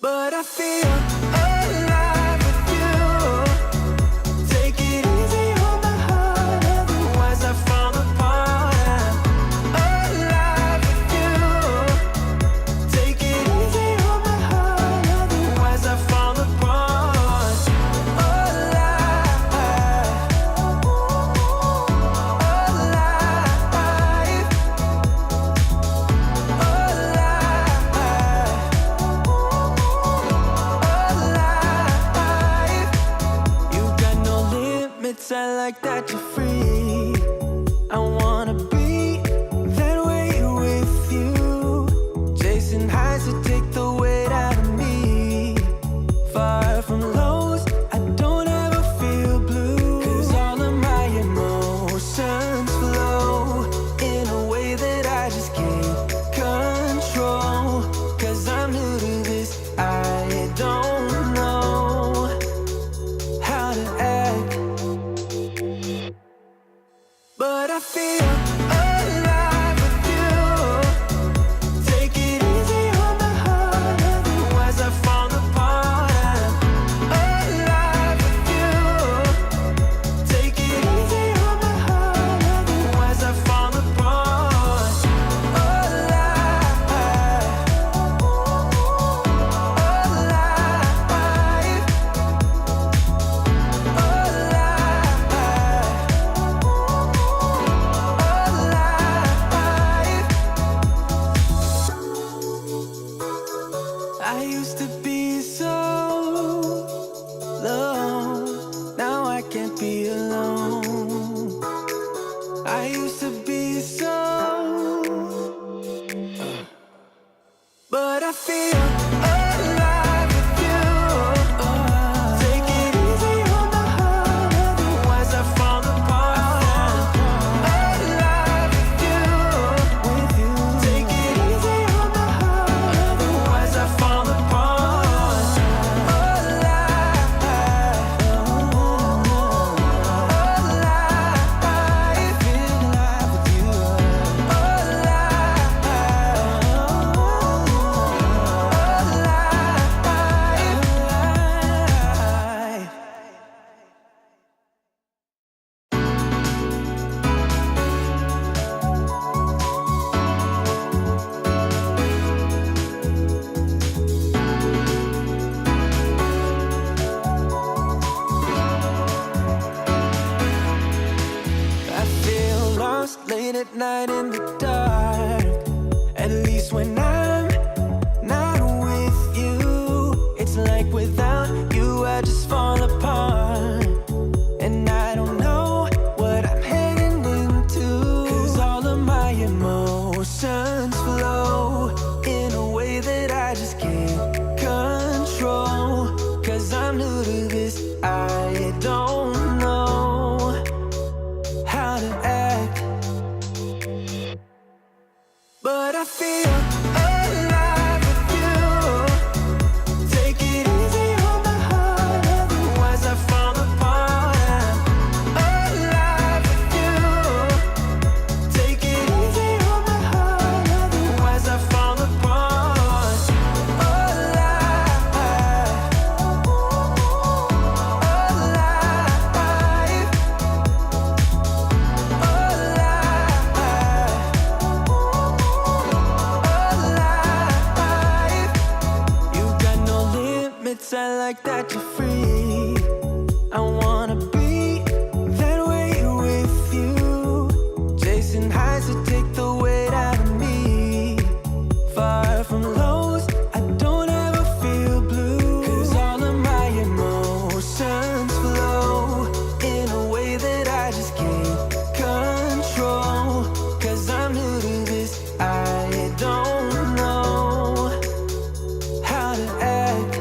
but I feel alive with you. Take it easy on my heart, otherwise I fall apart. I'm alive with you. Take it easy on my heart, otherwise I fall apart. Alive, I like that you're free. I wanna be that way with you. Chasing highs to take the weight out of me. Far from lows, I don't ever feel blue. 'Cause all of my emotions flow in a way that I just can't control. 'Cause I'm new to this, I don't know how to act, but I feel alive with you. Take it easy on my heart, otherwise I fall apart. I'm alive with you. Take it easy on my heart, otherwise I fall apart. Alive, I used to be so low, now I can't be alone. I used to be so, but I feel alive with you. Take it easy on my heart, otherwise I fall apart. I'm alive with you. Take it easy on my heart, otherwise I fall apart. Alive, I feel alive with you. I feel lost late at night in the dark. At least when I'm not with you. It's like without you I just fall apart. And I don't know what I'm heading into. 'Cause all of my emotions flow in a way that I just can't control. 'Cause I'm new to this, I don't know how to act, but I feel alive with you. Take it easy on my heart, otherwise I fall apart. I'm alive with you. Take it easy on my heart, otherwise I fall apart. Alive, you got no limits, I like that you're free. I wanna be that way with you. Chasing highs to take the weight out of me. Far from lows, I don't ever feel blue. 'Cause all of my emotions flow in a way that I just can't control. 'Cause I'm new to this, I don't know how to act,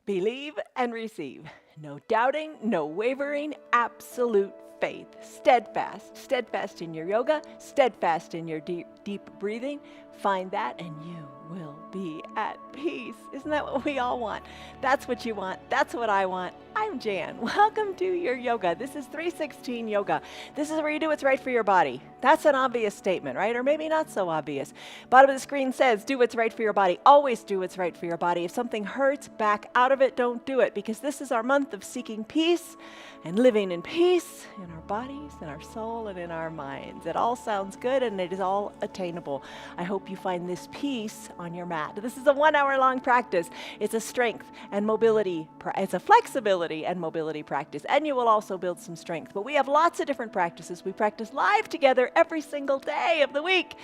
Believe and receive. No doubting, no wavering, absolute faith. Steadfast. Steadfast in your yoga, steadfast in your deep breathing. Find that and you will be at peace. Isn't that what we all want? That's what you want. That's what I want. I'm Jan. Welcome to your yoga. This is 316 yoga. This is where you do what's right for your body. That's an obvious statement, right? Or maybe not so obvious. Bottom of the screen says, do what's right for your body. Always do what's right for your body. If something hurts, back out of it. Don't do it, because this is our month of seeking peace and living in peace in our bodies, in our soul, and in our minds. It all sounds good and it is all attainable. I hope you find this peace on your mat. This is a 1 hour long practice. It's a strength and mobility, it's a flexibility and mobility practice, and you will also build some strength. But we have lots of different practices. We practice live together every single day of the week.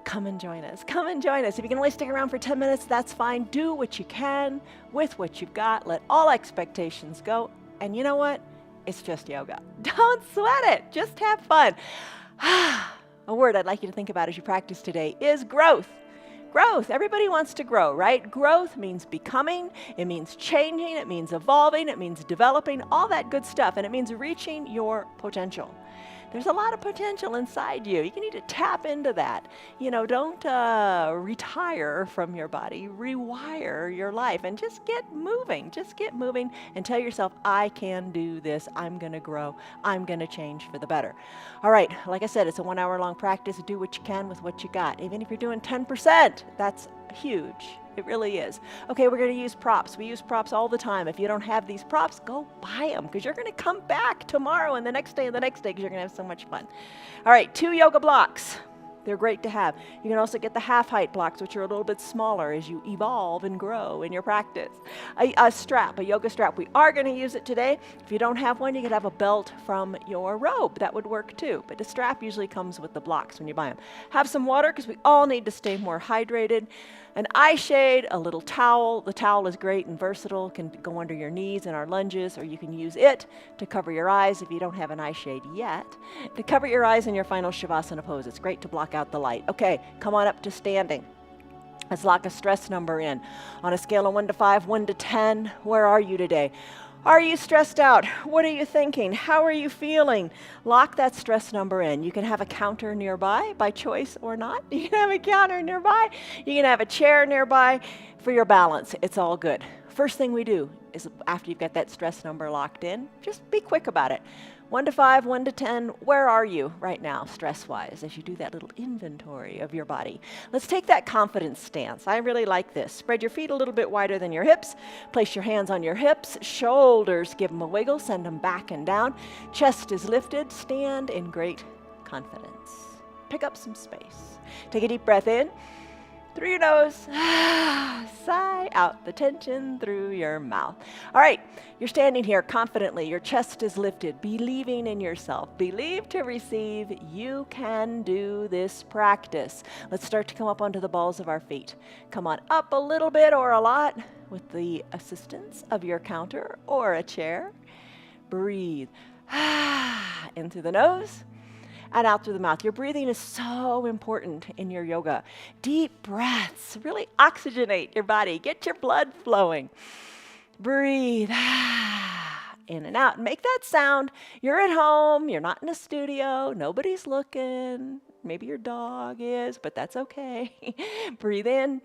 Come and join us. Come and join us. If you can only stick around for 10 minutes, that's fine. Do what you can with what you've got. Let all expectations go. And you know what? It's just yoga. Don't sweat it. Just have fun. A word I'd like you to think about as you practice today is growth. Growth. Everybody wants to grow, right? Growth means becoming. It means changing. It means evolving. It means developing. All that good stuff. And it means reaching your potential. There's a lot of potential inside you. You need to tap into that. You know, don't retire from your body. Rewire your life and just get moving. Just get moving and tell yourself, I can do this. I'm going to grow. I'm going to change for the better. All right. Like I said, it's a 1 hour long practice. Do what you can with what you got. Even if you're doing 10%, that's huge. It really is. Okay, we're going to use props. We use props all the time. If you don't have these props, go buy them, because you're going to come back tomorrow and the next day and the next day, because you're going to have so much fun. All right, 2 yoga blocks. They're great to have. You can also get the half height blocks, which are a little bit smaller as you evolve and grow in your practice. A strap, a yoga strap. We are going to use it today. If you don't have one, you could have a belt from your robe. That would work too. But the strap usually comes with the blocks when you buy them. Have some water, because we all need to stay more hydrated. An eye shade, a little towel. The towel is great and versatile. It can go under your knees in our lunges, or you can use it to cover your eyes if you don't have an eye shade yet. To cover your eyes in your final Shavasana pose. It's great to block out the light. Okay, come on up to standing. Let's lock a stress number in. On a scale of 1 to 5, 1 to 10, where are you today? Are you stressed out? What are you thinking? How are you feeling? Lock that stress number in. You can have a counter nearby by choice or not. You can have a counter nearby. You can have a chair nearby for your balance. It's all good. First thing we do is, after you've got that stress number locked in, just be quick about it. 1 to 5, 1 to 10, where are you right now, stress-wise, as you do that little inventory of your body? Let's take that confidence stance. I really like this. Spread your feet a little bit wider than your hips. Place your hands on your hips. Shoulders, give them a wiggle. Send them back and down. Chest is lifted. Stand in great confidence. Pick up some space. Take a deep breath in through your nose. Sigh out the tension through your mouth. All right, you're standing here confidently. Your chest is lifted, believing in yourself. Believe to receive. You can do this practice. Let's start to come up onto the balls of our feet. Come on up a little bit or a lot with the assistance of your counter or a chair. Breathe in through the nose and out through the mouth. Your breathing is so important in your yoga. Deep breaths really oxygenate your body. Get your blood flowing. Breathe in and out. Make that sound. You're at home. You're not in a studio. Nobody's looking. Maybe your dog is, but that's okay. Breathe in.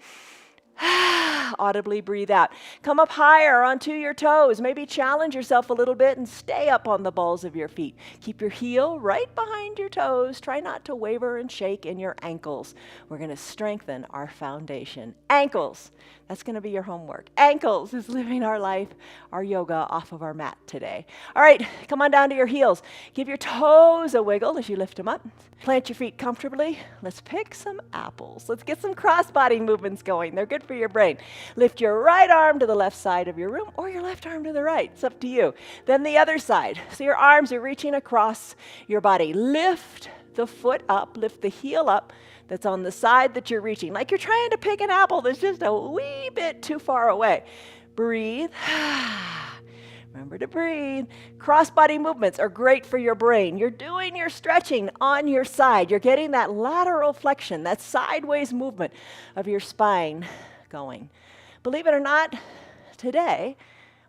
Audibly breathe out. Come up higher onto your toes. Maybe challenge yourself a little bit and stay up on the balls of your feet. Keep your heel right behind your toes. Try not to waver and shake in your ankles. We're going to strengthen our foundation. Ankles. That's going to be your homework. Ankles is living our life, our yoga off of our mat today. All right, come on down to your heels. Give your toes a wiggle as you lift them up. Plant your feet comfortably. Let's pick some apples. Let's get some cross-body movements going. They're good for your brain. Lift your right arm to the left side of your room, or your left arm to the right. It's up to you. Then the other side. So your arms are reaching across your body. Lift the foot up, lift the heel up that's on the side that you're reaching, like you're trying to pick an apple that's just a wee bit too far away. Breathe. Remember to breathe. Cross-body movements are great for your brain. You're doing your stretching on your side. You're getting that lateral flexion, that sideways movement of your spine going. Believe it or not, today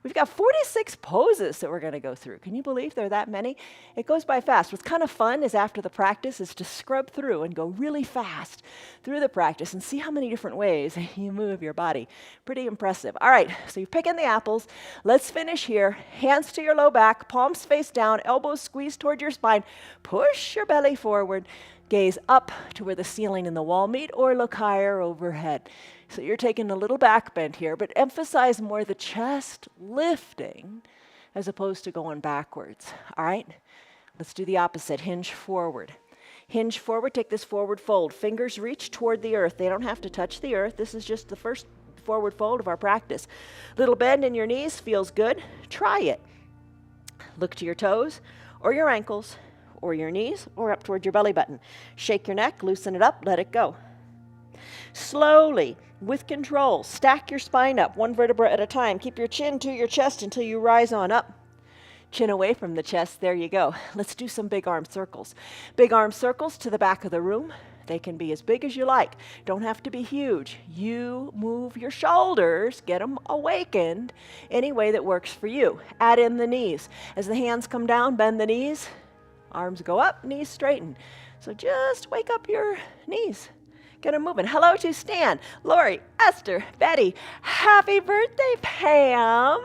We've got 46 poses that we're going to go through. Can you believe there are that many? It goes by fast. What's kind of fun is after the practice is to scrub through and go really fast through the practice and see how many different ways you move your body. Pretty impressive. All right, so you're picking the apples. Let's finish here. Hands to your low back, palms face down, elbows squeeze toward your spine. Push your belly forward. Gaze up to where the ceiling and the wall meet, or look higher overhead. So you're taking a little back bend here, but emphasize more the chest lifting as opposed to going backwards. All right? Let's do the opposite. Hinge forward. Hinge forward. Take this forward fold. Fingers reach toward the earth. They don't have to touch the earth. This is just the first forward fold of our practice. Little bend in your knees feels good. Try it. Look to your toes or your ankles or your knees or up toward your belly button. Shake your neck, loosen it up, let it go. Slowly, with control, stack your spine up one vertebra at a time. Keep your chin to your chest until you rise on up. Chin away from the chest, there you go. Let's do some big arm circles. Big arm circles to the back of the room. They can be as big as you like. Don't have to be huge. You move your shoulders, get them awakened any way that works for you. Add in the knees. As the hands come down, bend the knees. Arms go up, knees straighten. So just wake up your knees. Get them moving. Hello to Stan, Lori, Esther, Betty. Happy birthday, Pam.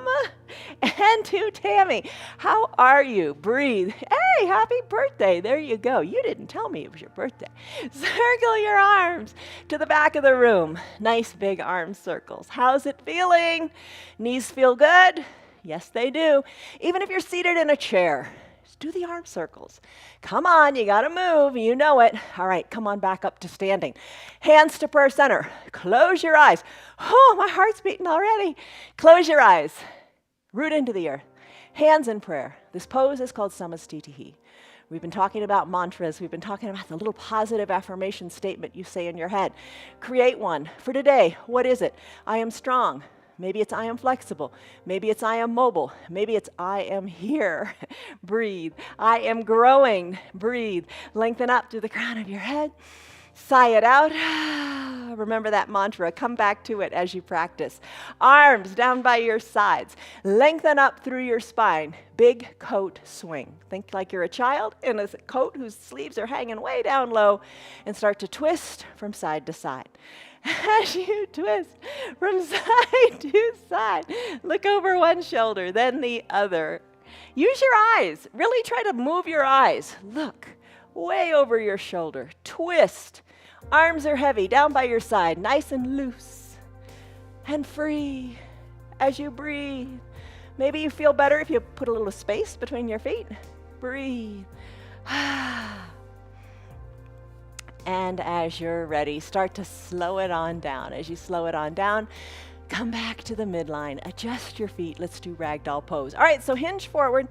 And to Tammy. How are you? Breathe. Hey, happy birthday. There you go. You didn't tell me it was your birthday. Circle your arms to the back of the room. Nice big arm circles. How's it feeling? Knees feel good? Yes, they do. Even if you're seated in a chair. Do the arm circles. Come on, you gotta move, you know it. All right, come on back up to standing. Hands to prayer center. Close your eyes. Oh, my heart's beating already. Close your eyes. Root into the earth. Hands in prayer. This pose is called Samastitihi. We've been talking about mantras. We've been talking about the little positive affirmation statement you say in your head. Create one. For today, what is it? I am strong. Maybe it's I am flexible. Maybe it's I am mobile. Maybe it's I am here. Breathe. I am growing. Breathe. Lengthen up through the crown of your head. Sigh it out. Remember that mantra. Come back to it as you practice. Arms down by your sides. Lengthen up through your spine. Big coat swing. Think like you're a child in a coat whose sleeves are hanging way down low, and start to twist from side to side. As you twist from side to side, look over one shoulder, then the other. Use your eyes. Really try to move your eyes. Look way over your shoulder. Twist. Arms are heavy, down by your side, nice and loose and free as you breathe. Maybe you feel better if you put a little space between your feet. Breathe. And as you're ready, start to slow it on down. As you slow it on down, come back to the midline. Adjust your feet. Let's do ragdoll pose. All right, so hinge forward.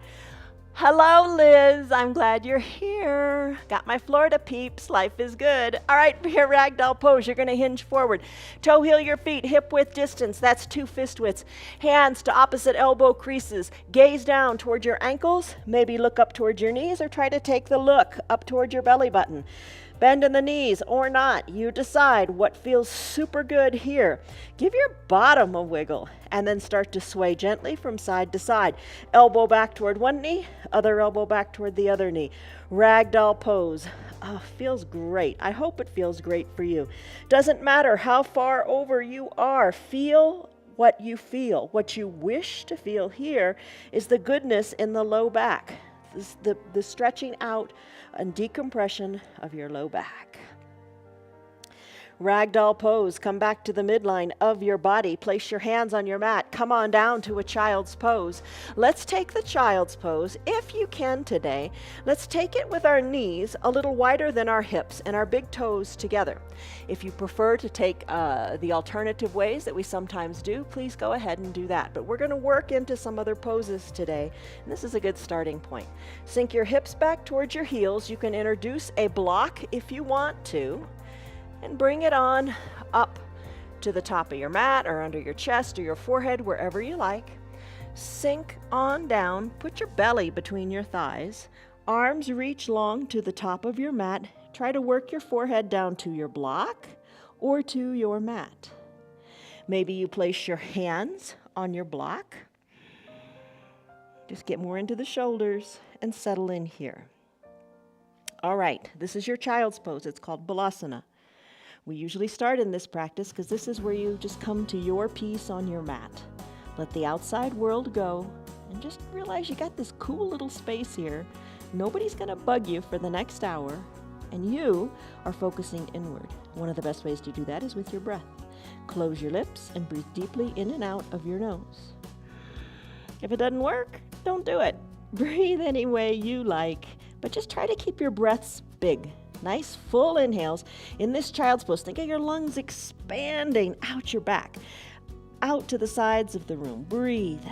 Hello, Liz. I'm glad you're here. Got my Florida peeps. Life is good. All right, for your ragdoll pose, you're going to hinge forward. Toe heel your feet, hip width distance. That's 2 fist widths. Hands to opposite elbow creases. Gaze down toward your ankles. Maybe look up towards your knees, or try to take the look up toward your belly button. Bend in the knees or not. You decide what feels super good here. Give your bottom a wiggle and then start to sway gently from side to side. Elbow back toward one knee, other elbow back toward the other knee. Ragdoll pose. Oh, feels great. I hope it feels great for you. Doesn't matter how far over you are. Feel what you feel. What you wish to feel here is the goodness in the low back. The stretching out and decompression of your low back. Ragdoll pose. Come back to the midline of your body. Place your hands on your mat. Come on down to a child's pose. Let's take the child's pose, if you can today. Let's take it with our knees a little wider than our hips and our big toes together. If you prefer to take the alternative ways that we sometimes do, please go ahead and do that. But we're going to work into some other poses today, and this is a good starting point. Sink your hips back towards your heels. You can introduce a block if you want to, and bring it on up to the top of your mat or under your chest or your forehead, wherever you like. Sink on down. Put your belly between your thighs. Arms reach long to the top of your mat. Try to work your forehead down to your block or to your mat. Maybe you place your hands on your block Just get more into the shoulders and settle in here. All right, this is your child's pose. It's called Balasana. We usually start in this practice because this is where you just come to your peace on your mat. Let the outside world go and just realize you got this cool little space here. Nobody's going to bug you for the next hour, and you are focusing inward. One of the best ways to do that is with your breath. Close your lips and breathe deeply in and out of your nose. If it doesn't work, don't do it. Breathe any way you like, but just try to keep your breaths big. Nice full inhales. In this child's pose, think of your lungs expanding out your back, out to the sides of the room. Breathe.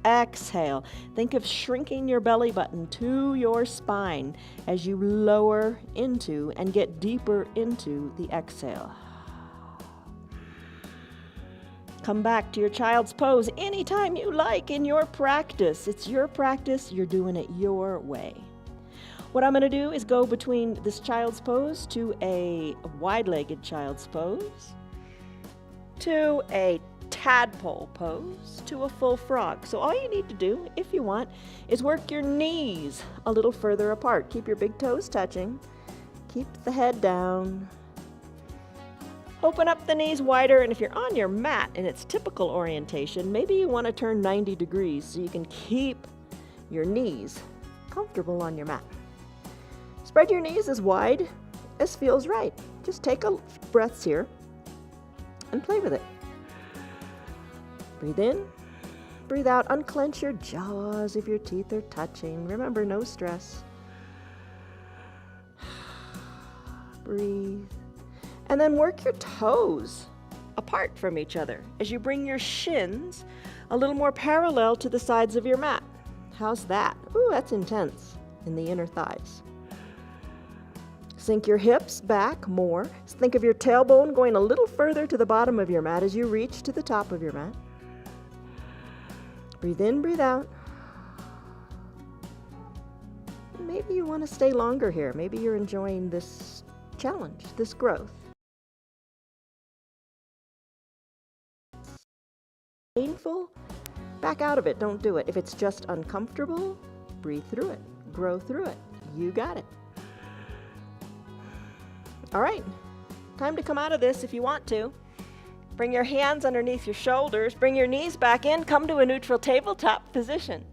Exhale. Think of shrinking your belly button to your spine as you lower into and get deeper into the exhale. Come back to your child's pose anytime you like in your practice. It's your practice. You're doing it your way. What I'm going to do is go between this child's pose to a wide-legged child's pose, to a tadpole pose, to a full frog. So all you need to do, if you want, is work your knees a little further apart. Keep your big toes touching. Keep the head down. Open up the knees wider, and if you're on your mat in its typical orientation, maybe you want to turn 90 degrees so you can keep your knees comfortable on your mat. Spread your knees as wide as feels right. Just take a breaths here and play with it. Breathe in, breathe out. Unclench your jaws if your teeth are touching. Remember, no stress. Breathe. And then work your toes apart from each other as you bring your shins a little more parallel to the sides of your mat. How's that? Ooh, that's intense in the inner thighs. Sink your hips back more. Think of your tailbone going a little further to the bottom of your mat as you reach to the top of your mat. Breathe in, breathe out. Maybe you want to stay longer here. Maybe you're enjoying this challenge, this growth. Painful, back out of it. Don't do it. If it's just uncomfortable, breathe through it. Grow through it. You got it. All right, time to come out of this if you want to. Bring your hands underneath your shoulders, bring your knees back in, come to a neutral tabletop position.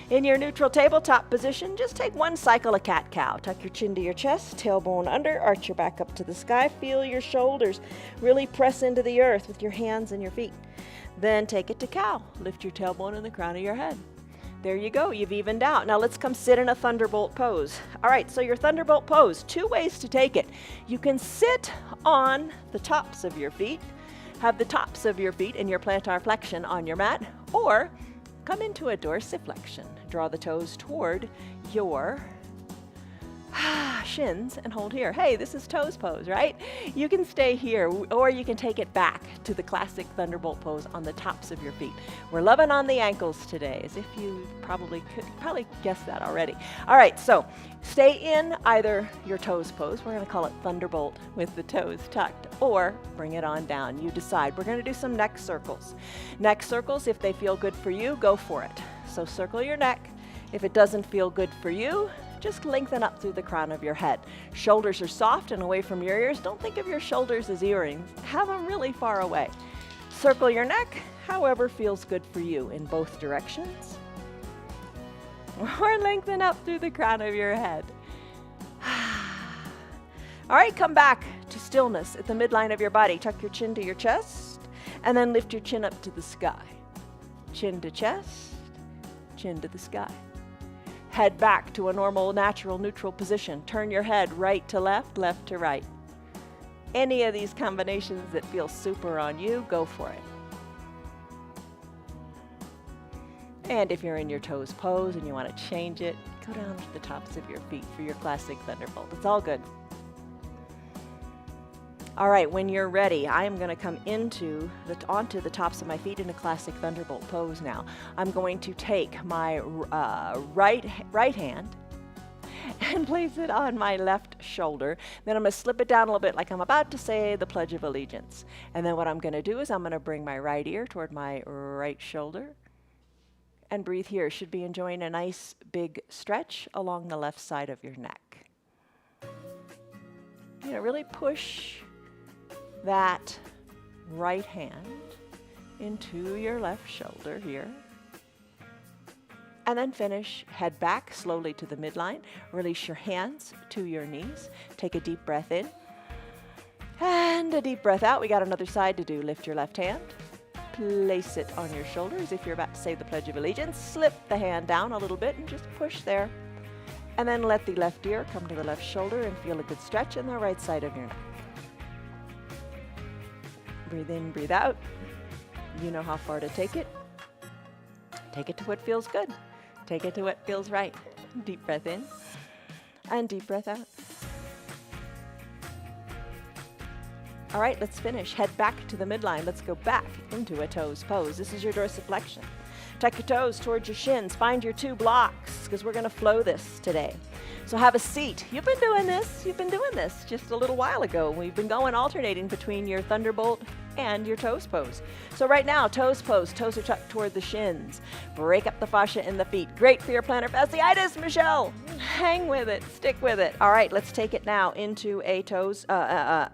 In your neutral tabletop position, just take one cycle of cat-cow. Tuck your chin to your chest, tailbone under, arch your back up to the sky, feel your shoulders really press into the earth with your hands and your feet. Then take it to cow. Lift your tailbone and the crown of your head. There you go, you've evened out. Now let's come sit in a thunderbolt pose. All right, so your thunderbolt pose, two ways to take it. You can sit on the tops of your feet, have the tops of your feet and your plantar flexion on your mat, or come into a dorsiflexion. Draw the toes toward your shins and hold here. Hey, this is toes pose, right? You can stay here, or you can take it back to the classic thunderbolt pose on the tops of your feet. We're loving on the ankles today, as if you probably guessed that already. All right, so stay in either your toes pose, we're going to call it thunderbolt with the toes tucked, or bring it on down. You decide. We're going to do some neck circles. Neck circles, if they feel good for you, go for it. So circle your neck. If it doesn't feel good for you, just lengthen up through the crown of your head. Shoulders are soft and away from your ears. Don't think of your shoulders as earrings. Have them really far away. Circle your neck, however feels good for you in both directions. Or lengthen up through the crown of your head. All right, come back to stillness at the midline of your body. Tuck your chin to your chest, and then lift your chin up to the sky. Chin to chest, chin to the sky. Head back to a normal, natural, neutral position. Turn your head right to left, left to right. Any of these combinations that feel super on you, go for it. And if you're in your toes pose and you want to change it, go down to the tops of your feet for your classic thunderbolt. It's all good. All right, when you're ready, I am going to come onto the tops of my feet in a classic thunderbolt pose now. I'm going to take my right hand and place it on my left shoulder. Then I'm going to slip it down a little bit like I'm about to say the Pledge of Allegiance. And then what I'm going to do is I'm going to bring my right ear toward my right shoulder. and breathe here. Should be enjoying a nice big stretch along the left side of your neck. Really push that right hand into your left shoulder here. And then finish, head back slowly to the midline. Release your hands to your knees. Take a deep breath in. And a deep breath out. We got another side to do. Lift your left hand. Place it on your shoulders. If you're about to say the Pledge of Allegiance, slip the hand down a little bit and just push there. And then let the left ear come to the left shoulder and feel a good stretch in the right side of your neck. Breathe in, breathe out. You know how far to take it. Take it to what feels good. Take it to what feels right. Deep breath in and deep breath out. All right, let's finish. Head back to the midline. Let's go back into a toes pose. This is your dorsiflexion. Tuck your toes towards your shins. Find your 2 blocks because we're going to flow this today. So have a seat. You've been doing this just a little while ago. We've been alternating between your thunderbolt and your toes pose. So right now, toes pose. Toes are tucked toward the shins. Break up the fascia in the feet. Great for your plantar fasciitis, Michelle. Hang with it. Stick with it. All right, let's take it now into a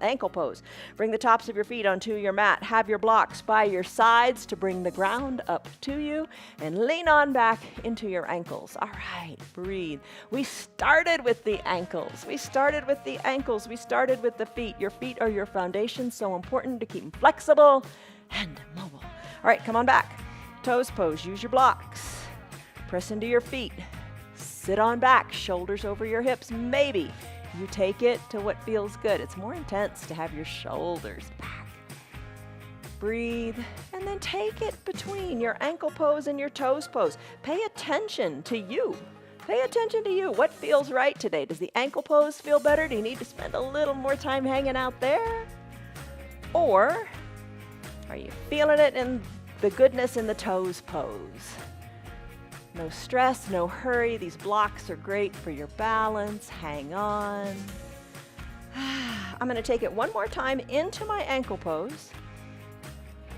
ankle pose. Bring the tops of your feet onto your mat. Have your blocks by your sides to bring the ground up to you, and lean on back into your ankles. All right, breathe. We started with the ankles. We started with the feet. Your feet are your foundation, so important to keep them flexible and mobile. All right, come on back. Toes pose. Use your blocks. Press into your feet. Sit on back, shoulders over your hips. Maybe you take it to what feels good. It's more intense to have your shoulders back. Breathe, and then take it between your ankle pose and your toes pose. Pay attention to you. Pay attention to you. What feels right today? Does the ankle pose feel better? Do you need to spend a little more time hanging out there? Or are you feeling it in the goodness in the toes pose? No stress, no hurry. These blocks are great for your balance. Hang on. I'm going to take it one more time into my ankle pose.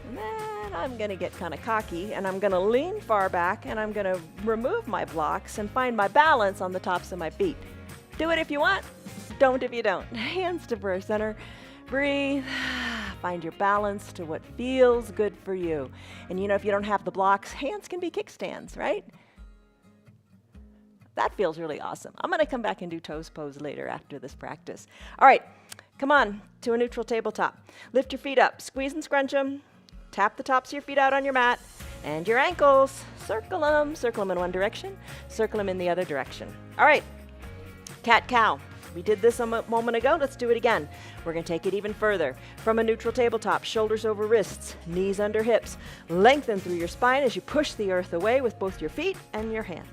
And then I'm going to get kind of cocky, and I'm going to lean far back, and I'm going to remove my blocks and find my balance on the tops of my feet. Do it if you want. Don't if you don't. Hands to birth center. Breathe. Find your balance to what feels good for you. And if you don't have the blocks, hands can be kickstands, right? That feels really awesome. I'm going to come back and do toes pose later after this practice. All right, come on to a neutral tabletop. Lift your feet up, squeeze and scrunch them. Tap the tops of your feet out on your mat and your ankles. Circle them in one direction, circle them in the other direction. All right, cat-cow. We did this a moment ago. Let's do it again. We're going to take it even further. From a neutral tabletop, shoulders over wrists, knees under hips. Lengthen through your spine as you push the earth away with both your feet and your hands.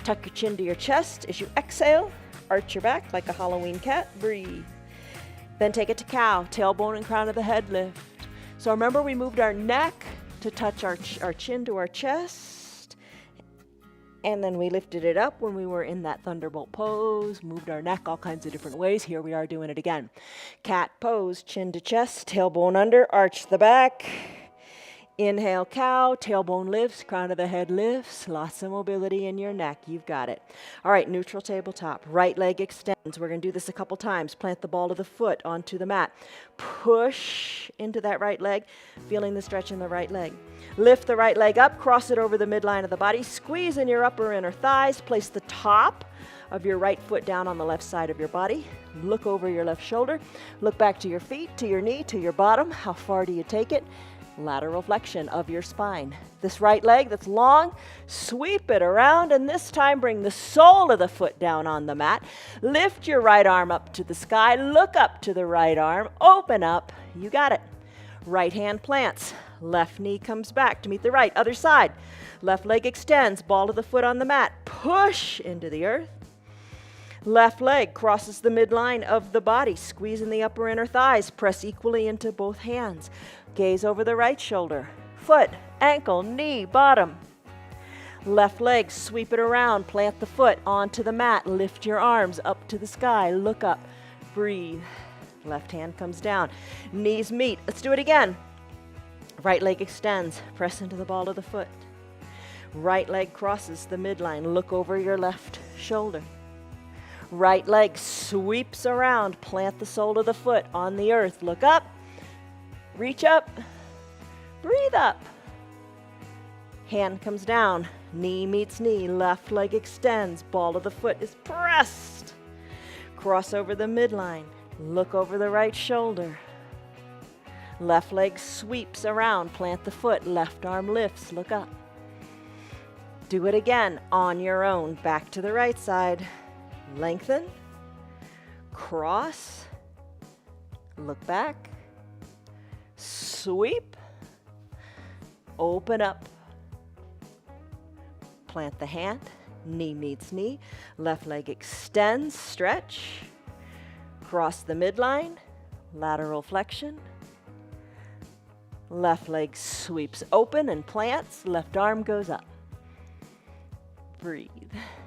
Tuck your chin to your chest as you exhale. Arch your back like a Halloween cat. Breathe. Then take it to cow, tailbone and crown of the head lift. So remember, we moved our neck to touch our chin to our chest. And then we lifted it up when we were in that thunderbolt pose, moved our neck all kinds of different ways. Here we are doing it again. Cat pose, chin to chest, tailbone under, arch the back. Inhale, cow, tailbone lifts, crown of the head lifts, lots of mobility in your neck. You've got it. All right, neutral tabletop. Right leg extends. We're going to do this a couple times. Plant the ball of the foot onto the mat. Push into that right leg, feeling the stretch in the right leg. Lift the right leg up, cross it over the midline of the body. Squeeze in your upper inner thighs. Place the top of your right foot down on the left side of your body. Look over your left shoulder. Look back to your feet, to your knee, to your bottom. How far do you take it? Lateral flexion of your spine. This right leg that's long, sweep it around, and this time bring the sole of the foot down on the mat. Lift your right arm up to the sky. Look up to the right arm. Open up. You got it. Right hand plants. Left knee comes back to meet the right. Other side. Left leg extends. Ball of the foot on the mat. Push into the earth. Left leg crosses the midline of the body. Squeeze in the upper inner thighs. Press equally into both hands. Gaze over the right shoulder. Foot, ankle, knee, bottom. Left leg, sweep it around. Plant the foot onto the mat. Lift your arms up to the sky. Look up. Breathe. Left hand comes down. Knees meet. Let's do it again. Right leg extends. Press into the ball of the foot. Right leg crosses the midline. Look over your left shoulder. Right leg sweeps around. Plant the sole of the foot on the earth. Look up. Reach up. Breathe up. Hand comes down. Knee meets knee. Left leg extends. Ball of the foot is pressed. Cross over the midline. Look over the right shoulder. Left leg sweeps around. Plant the foot. Left arm lifts. Look up. Do it again on your own. Back to the right side. Lengthen. Cross. Look back. Sweep. Open up. Plant the hand. Knee meets knee. Left leg extends. Stretch. Cross the midline. Lateral flexion. Left leg sweeps open and plants. Left arm goes up. Breathe.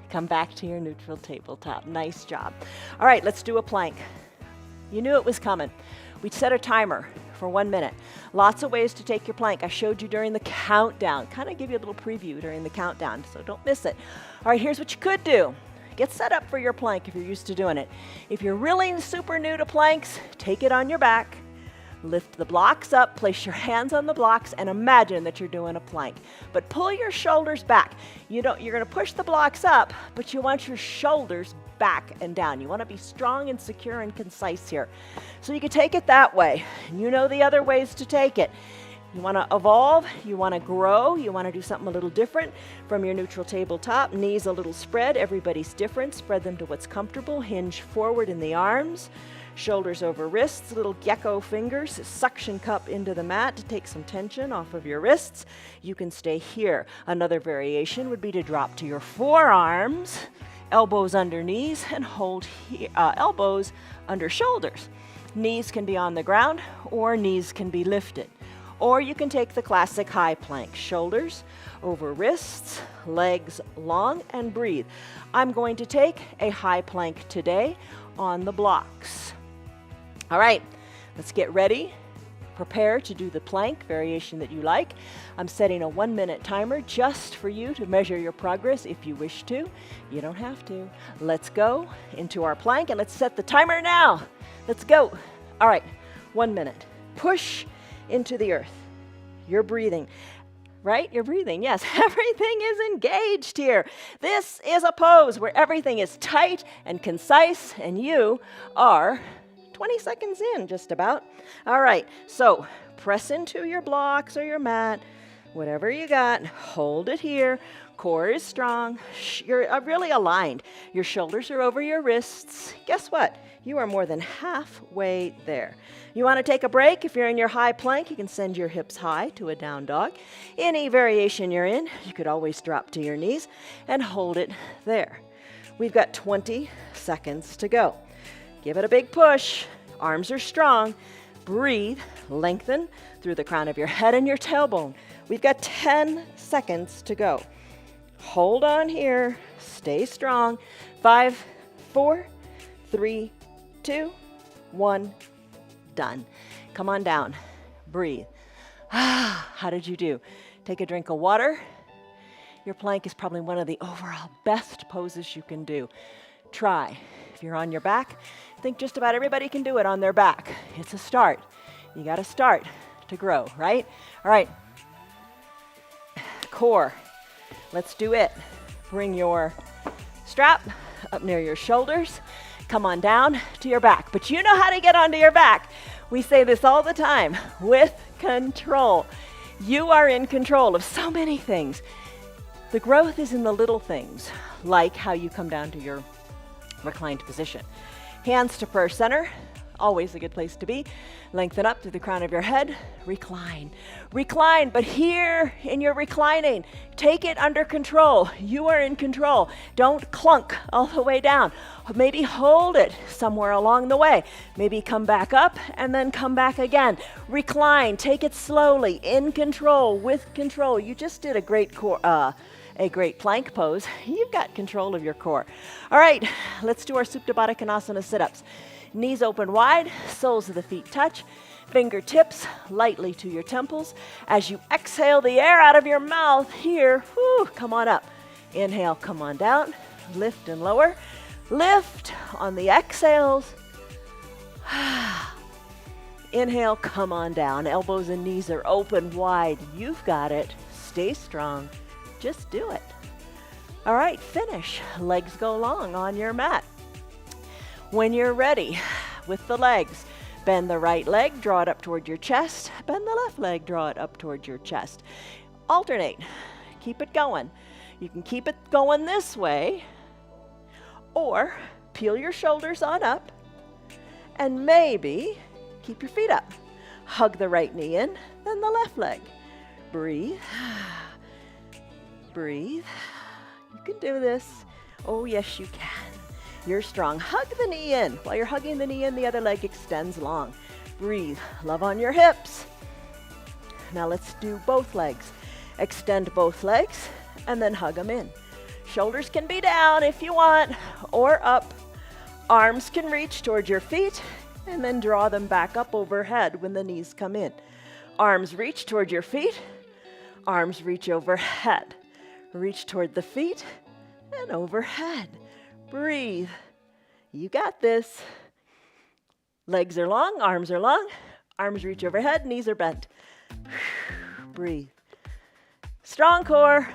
Come back to your neutral tabletop. Nice job. All right, let's do a plank. You knew it was coming. We set a timer for 1 minute. Lots of ways to take your plank. I showed you during the countdown. Kind of give you a little preview during the countdown, so don't miss it. All right, here's what you could do. Get set up for your plank if you're used to doing it. If you're really super new to planks, take it on your back. Lift the blocks up, place your hands on the blocks, and imagine that you're doing a plank. But pull your shoulders back. You're going to push the blocks up, but you want your shoulders back and down. You want to be strong and secure and concise here. So you can take it that way. You know the other ways to take it. You want to evolve, you want to grow, you want to do something a little different from your neutral tabletop. Knees a little spread, everybody's different. Spread them to what's comfortable. Hinge forward in the arms. Shoulders over wrists, little gecko fingers, suction cup into the mat to take some tension off of your wrists. You can stay here. Another variation would be to drop to your forearms, elbows under knees, and hold elbows under shoulders. Knees can be on the ground or knees can be lifted. Or you can take the classic high plank, shoulders over wrists, legs long, and breathe. I'm going to take a high plank today on the blocks. All right, let's get ready. Prepare to do the plank variation that you like. I'm setting a 1 minute timer just for you to measure your progress if you wish to. You don't have to. Let's go into our plank and let's set the timer now. Let's go. All right, 1 minute. Push into the earth. You're breathing, right? You're breathing, yes. Everything is engaged here. This is a pose where everything is tight and concise, and you are 20 seconds in, just about. All right, so press into your blocks or your mat, whatever you got. Hold it here. Core is strong. You're really aligned. Your shoulders are over your wrists. Guess what? You are more than halfway there. You want to take a break? If you're in your high plank, you can send your hips high to a down dog. Any variation you're in, you could always drop to your knees and hold it there. We've got 20 seconds to go. Give it a big push. Arms are strong. Breathe. Lengthen through the crown of your head and your tailbone. We've got 10 seconds to go. Hold on here. Stay strong. 5, 4, 3, 2, 1. Done. Come on down. Breathe. How did you do? Take a drink of water. Your plank is probably one of the overall best poses you can do. Try. If you're on your back, I think just about everybody can do it on their back. It's a start. You got to start to grow, right? All right. Core. Let's do it. Bring your strap up near your shoulders. Come on down to your back. But you know how to get onto your back. We say this all the time, with control. You are in control of so many things. The growth is in the little things, like how you come down to your reclined position. Hands to prayer center, always a good place to be. Lengthen up through the crown of your head. Recline. Recline, but here in your reclining, take it under control. You are in control. Don't clunk all the way down. Maybe hold it somewhere along the way. Maybe come back up and then come back again. Recline. Take it slowly, in control, with control. You just did a great plank pose. You've got control of your core. All right, let's do our Supta Baddha Konasana sit-ups. Knees open wide, soles of the feet touch. Fingertips lightly to your temples. As you exhale the air out of your mouth here, come on up. Inhale, come on down. Lift and lower. Lift on the exhales. Inhale, come on down. Elbows and knees are open wide. You've got it. Stay strong. Just do it. All right, finish. Legs go long on your mat. When you're ready with the legs, bend the right leg, draw it up toward your chest. Bend the left leg, draw it up toward your chest. Alternate. Keep it going. You can keep it going this way, or peel your shoulders on up, and maybe keep your feet up. Hug the right knee in, then the left leg. Breathe. Breathe. You can do this. Oh, yes, you can. You're strong. Hug the knee in. While you're hugging the knee in, the other leg extends long. Breathe. Love on your hips. Now let's do both legs. Extend both legs and then hug them in. Shoulders can be down if you want, or up. Arms can reach towards your feet and then draw them back up overhead when the knees come in. Arms reach toward your feet. Arms reach overhead. Reach toward the feet and overhead. Breathe. You got this. Legs are long, arms are long. Arms reach overhead, knees are bent. Breathe. Strong core.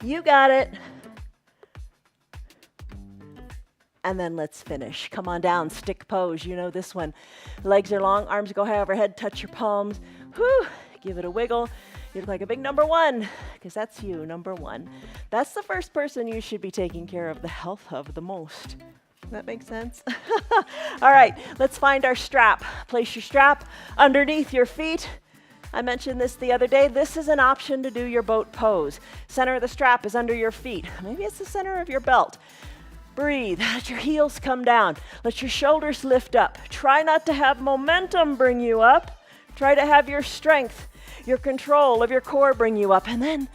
You got it. And then let's finish. Come on down, stick pose. You know this one. Legs are long, arms go high overhead, touch your palms. Whew. Give it a wiggle. You look like a big number one, because that's you, number one. That's the first person you should be taking care of the health of the most. Does that make sense? All right, let's find our strap. Place your strap underneath your feet. I mentioned this the other day. This is an option to do your boat pose. Center of the strap is under your feet. Maybe it's the center of your belt. Breathe. Let your heels come down. Let your shoulders lift up. Try not to have momentum bring you up. Try to have your strength, your control of your core bring you up, and then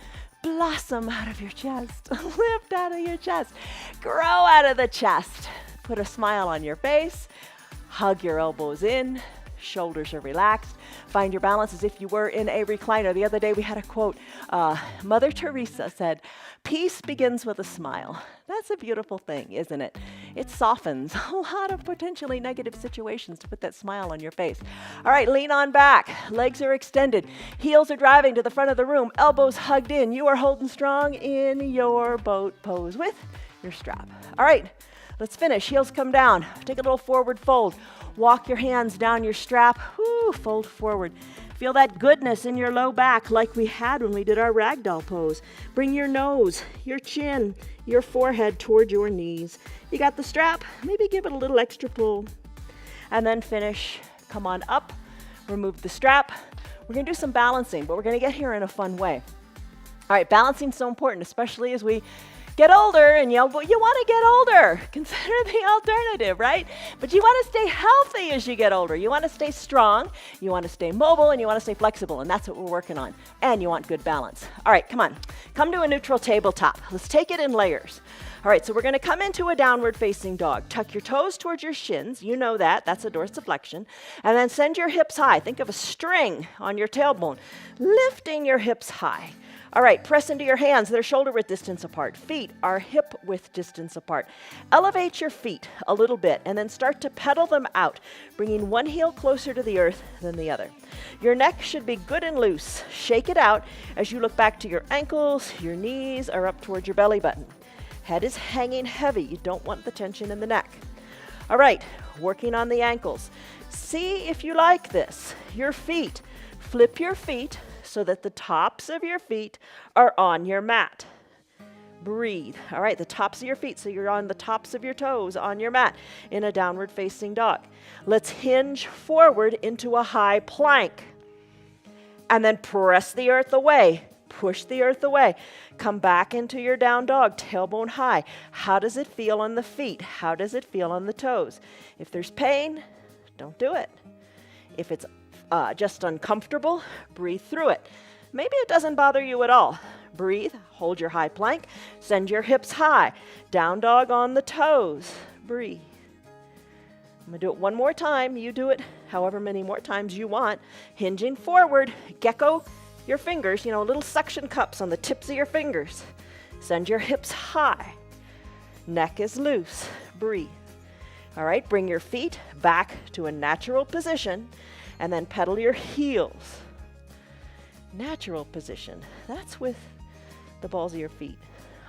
blossom out of your chest. Lift out of your chest. Grow out of the chest. Put a smile on your face. Hug your elbows in. Shoulders are relaxed. Find your balance as if you were in a recliner. The other day we had a quote. Mother Teresa said, "Peace begins with a smile." That's a beautiful thing, isn't it? It softens a lot of potentially negative situations to put that smile on your face. All right, lean on back. Legs are extended. Heels are driving to the front of the room. Elbows hugged in. You are holding strong in your boat pose with your strap. All right, let's finish. Heels come down. Take a little forward fold. Walk your hands down your strap. Woo, fold forward. Feel that goodness in your low back like we had when we did our ragdoll pose. Bring your nose, your chin, your forehead toward your knees. You got the strap? Maybe give it a little extra pull. And then finish. Come on up. Remove the strap. We're going to do some balancing, but we're going to get here in a fun way. All right, balancing is so important, especially as we get older, and you want to get older. Consider the alternative, right? But you want to stay healthy as you get older. You want to stay strong, you want to stay mobile, and you want to stay flexible, and that's what we're working on. And you want good balance. All right, come on. Come to a neutral tabletop. Let's take it in layers. All right, so we're going to come into a downward facing dog. Tuck your toes towards your shins. You know that. That's a dorsiflexion. And then send your hips high. Think of a string on your tailbone, lifting your hips high. All right, press into your hands. They're shoulder width distance apart. Feet are hip width distance apart. Elevate your feet a little bit and then start to pedal them out, bringing one heel closer to the earth than the other. Your neck should be good and loose. Shake it out as you look back to your ankles. Your knees are up towards your belly button. Head is hanging heavy. You don't want the tension in the neck. All right, working on the ankles. See if you like this. Your feet. Flip your feet so that the tops of your feet are on your mat. Breathe. All right, the tops of your feet, so you're on the tops of your toes on your mat in a downward facing dog. Let's hinge forward into a high plank. And then press the earth away. Push the earth away. Come back into your down dog, tailbone high. How does it feel on the feet? How does it feel on the toes? If there's pain, don't do it. If it's just uncomfortable, breathe through it. Maybe it doesn't bother you at all. Breathe, hold your high plank, send your hips high. Down dog on the toes. Breathe. I'm going to do it one more time. You do it however many more times you want. Hinging forward, gecko your fingers, little suction cups on the tips of your fingers. Send your hips high. Neck is loose. Breathe. All right, bring your feet back to a natural position and then pedal your heels. Natural position. That's with the balls of your feet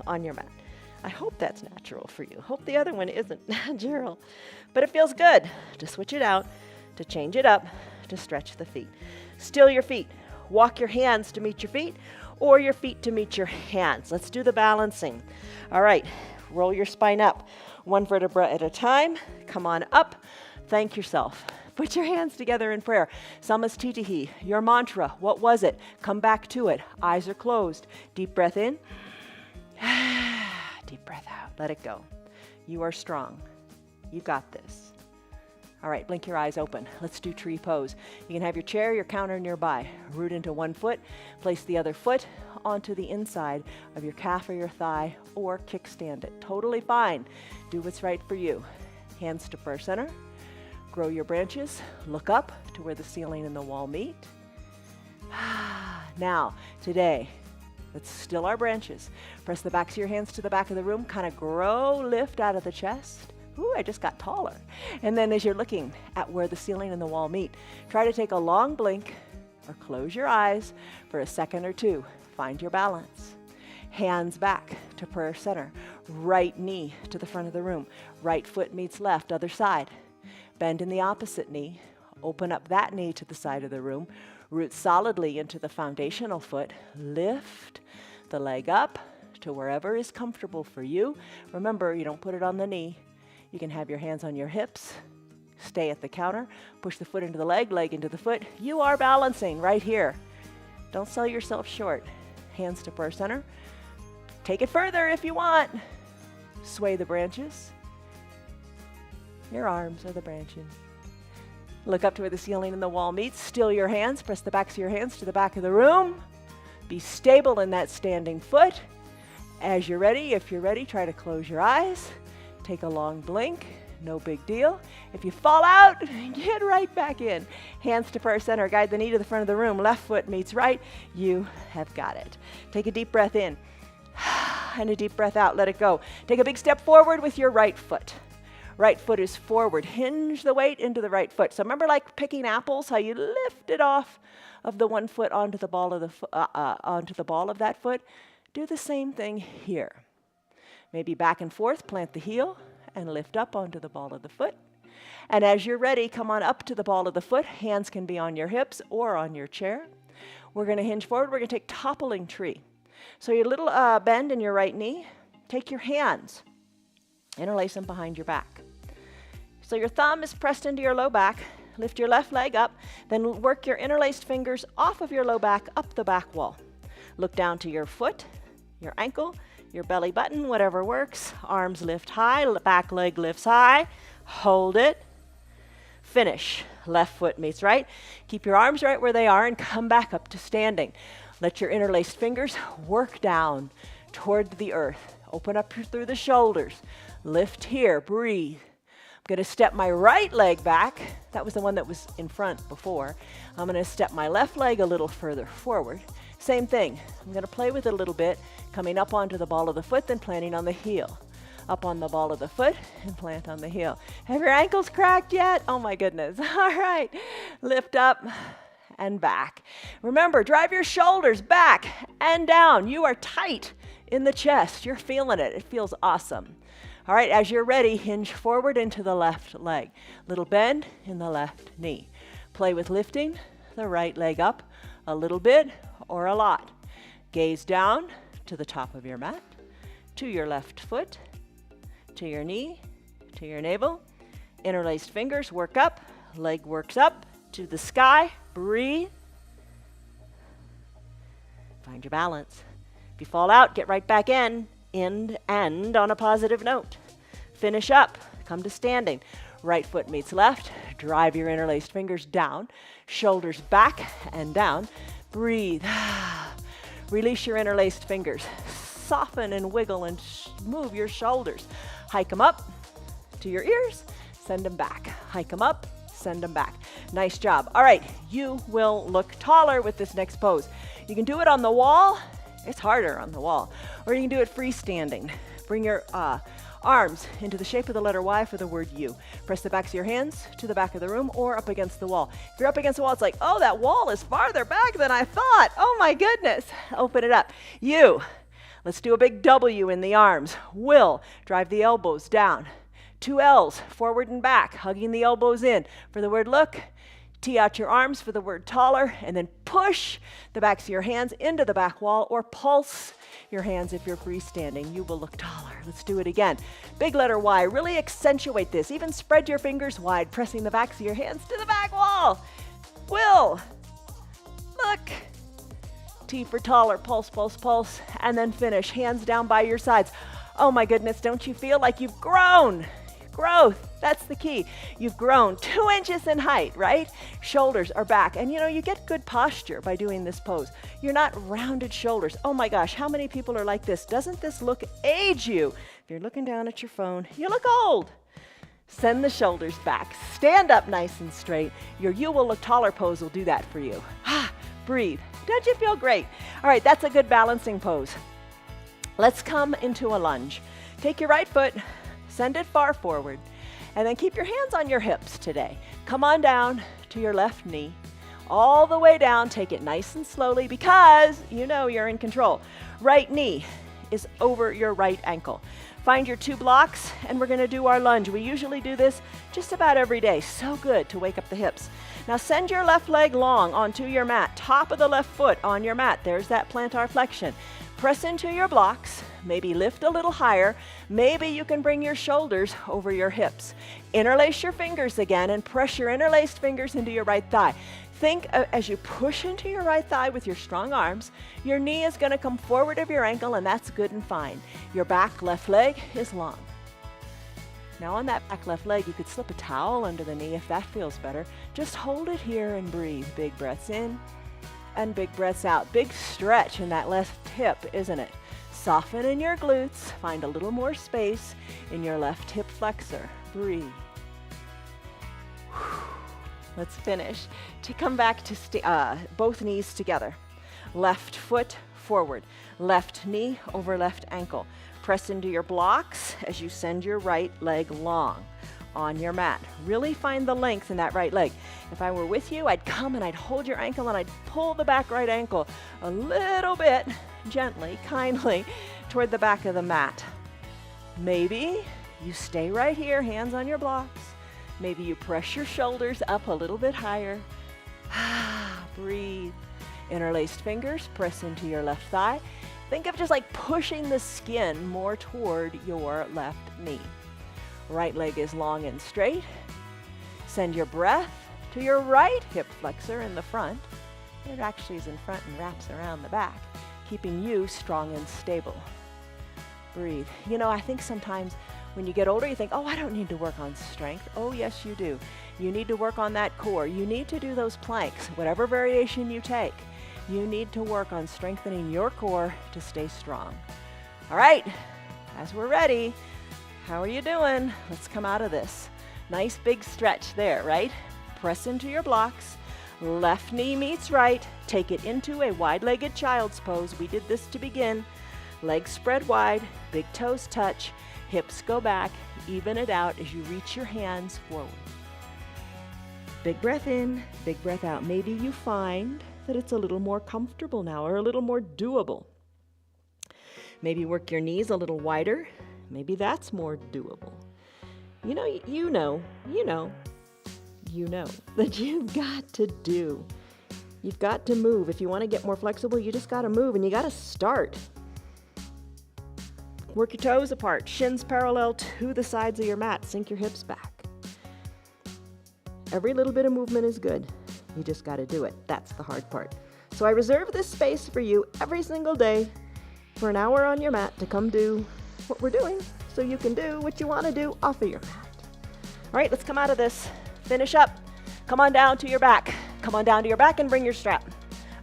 on your mat. I hope that's natural for you. Hope the other one isn't natural. But it feels good to switch it out, to change it up, to stretch the feet. Still your feet. Walk your hands to meet your feet or your feet to meet your hands. Let's do the balancing. All right, roll your spine up. One vertebra at a time. Come on up. Thank yourself. Put your hands together in prayer. Samastitihi, your mantra. What was it? Come back to it. Eyes are closed. Deep breath in. Deep breath out. Let it go. You are strong. You got this. All right, blink your eyes open. Let's do tree pose. You can have your chair, your counter nearby. Root into one foot. Place the other foot onto the inside of your calf or your thigh, or kickstand it. Totally fine. Do what's right for you. Hands to prayer center. Grow your branches. Look up to where the ceiling and the wall meet. Now, today, let's still our branches. Press the backs of your hands to the back of the room. Kind of grow, lift out of the chest. Ooh, I just got taller. And then as you're looking at where the ceiling and the wall meet, try to take a long blink or close your eyes for a second or two. Find your balance. Hands back to prayer center. Right knee to the front of the room. Right foot meets left, other side. Bend in the opposite knee. Open up that knee to the side of the room. Root solidly into the foundational foot. Lift the leg up to wherever is comfortable for you. Remember, you don't put it on the knee. You can have your hands on your hips. Stay at the counter. Push the foot into the leg into the foot. You are balancing right here. Don't sell yourself short. Hands to prayer center. Take it further if you want. Sway the branches. Your arms are the branches. Look up to where the ceiling and the wall meet. Still your hands. Press the backs of your hands to the back of the room. Be stable in that standing foot. As you're ready, if you're ready, try to close your eyes. Take a long blink. No big deal. If you fall out, get right back in. Hands to prayer center. Guide the knee to the front of the room. Left foot meets right. You have got it. Take a deep breath in and a deep breath out. Let it go. Take a big step forward with your right foot. Right foot is forward. Hinge the weight into the right foot. So remember, like picking apples, how you lift it off of the one foot onto the ball of onto the ball of that foot. Do the same thing here. Maybe back and forth. Plant the heel and lift up onto the ball of the foot. And as you're ready, come on up to the ball of the foot. Hands can be on your hips or on your chair. We're going to hinge forward. We're going to take toppling tree. So your little bend in your right knee. Take your hands. Interlace them behind your back. So your thumb is pressed into your low back. Lift your left leg up. Then work your interlaced fingers off of your low back, up the back wall. Look down to your foot, your ankle, your belly button, whatever works. Arms lift high, back leg lifts high. Hold it. Finish. Left foot meets right. Keep your arms right where they are and come back up to standing. Let your interlaced fingers work down toward the earth. Open up through the shoulders. Lift here. Breathe. I'm going to step my right leg back. That was the one that was in front before. I'm going to step my left leg a little further forward. Same thing. I'm going to play with it a little bit, coming up onto the ball of the foot, then planting on the heel. Up on the ball of the foot and plant on the heel. Have your ankles cracked yet? Oh my goodness. All right. Lift up and back. Remember, drive your shoulders back and down. You are tight in the chest. You're feeling it. It feels awesome. All right, as you're ready, hinge forward into the left leg. Little bend in the left knee. Play with lifting the right leg up a little bit or a lot. Gaze down to the top of your mat, to your left foot, to your knee, to your navel. Interlaced fingers work up, leg works up to the sky. Breathe. Find your balance. If you fall out, get right back in. End on a positive note. Finish up. Come to standing. Right foot meets left. Drive your interlaced fingers down. Shoulders back and down. Breathe. Release your interlaced fingers. Soften and wiggle and move your shoulders. Hike them up to your ears. send them back. Hike them up, send them back. Nice job. All right, you will look taller with this next pose. You can do it on the wall. It's harder on the wall. Or you can do it freestanding. Bring your arms into the shape of the letter Y for the word you. Press the backs of your hands to the back of the room or up against the wall. If you're up against the wall, it's like, oh, that wall is farther back than I thought. Oh my goodness. Open it up. You. Let's do a big W in the arms. Will. Drive the elbows down. 2 L's, forward and back, hugging the elbows in. For the word look, tee out your arms for the word taller, and then push the backs of your hands into the back wall or pulse your hands if you're freestanding. You will look taller. Let's do it again. Big letter Y. Really accentuate this. Even spread your fingers wide, pressing the backs of your hands to the back wall. Will. Look. T for taller. Pulse, pulse, pulse. And then finish. Hands down by your sides. Oh my goodness, don't you feel like you've grown? Growth, that's the key. You've grown 2 inches in height, right? Shoulders are back. And you know, you get good posture by doing this pose. You're not rounded shoulders. Oh my gosh, how many people are like this? Doesn't this look age you? If you're looking down at your phone, you look old. Send the shoulders back. Stand up nice and straight. Your you will look taller pose will do that for you. Breathe. Don't you feel great? All right, that's a good balancing pose. Let's come into a lunge. Take your right foot, send it far forward, and then keep your hands on your hips today. Come on down to your left knee, all the way down. Take it nice and slowly because you know you're in control. Right knee is over your right ankle. Find your 2 blocks, and we're going to do our lunge. We usually do this just about every day. So good to wake up the hips. Now send your left leg long onto your mat, top of the left foot on your mat. There's that plantar flexion. Press into your blocks, maybe lift a little higher. Maybe you can bring your shoulders over your hips. Interlace your fingers again and press your interlaced fingers into your right thigh. Think as you push into your right thigh with your strong arms, your knee is going to come forward of your ankle, and that's good and fine. Your back left leg is long. Now on that back left leg, you could slip a towel under the knee if that feels better. Just hold it here and breathe. Big breaths in and big breaths out. Big stretch in that left hip, isn't it? Soften in your glutes. Find a little more space in your left hip flexor. Breathe. Let's finish. To come back to both knees together. Left foot forward. Left knee over left ankle. Press into your blocks as you send your right leg long on your mat. Really find the length in that right leg. If I were with you, I'd come and I'd hold your ankle and I'd pull the back right ankle a little bit, gently, kindly, toward the back of the mat. Maybe you stay right here, hands on your blocks. Maybe you press your shoulders up a little bit higher. Breathe. Interlaced fingers, press into your left thigh. Think of just like pushing the skin more toward your left knee. Right leg is long and straight. Send your breath to your right hip flexor in the front. It actually is in front and wraps around the back, keeping you strong and stable. Breathe. You know, I think sometimes when you get older, you think, oh, I don't need to work on strength. Oh, yes, you do. You need to work on that core. You need to do those planks, whatever variation you take. You need to work on strengthening your core to stay strong. All right, as we're ready, how are you doing? Let's come out of this. Nice big stretch there, right? Press into your blocks. Left knee meets right. Take it into a wide-legged child's pose. We did this to begin. Legs spread wide, big toes touch, hips go back. Even it out as you reach your hands forward. Big breath in, big breath out. Maybe you find that it's a little more comfortable now or a little more doable. Maybe work your knees a little wider. Maybe that's more doable. You know that you've got to do. You've got to move. If you want to get more flexible, you just got to move and you got to start. Work your toes apart, shins parallel to the sides of your mat. Sink your hips back. Every little bit of movement is good. You just got to do it. That's the hard part. So I reserve this space for you every single day for an hour on your mat to come do what we're doing so you can do what you want to do off of your mat. All right, let's come out of this. Finish up. Come on down to your back. Come on down to your back and bring your strap.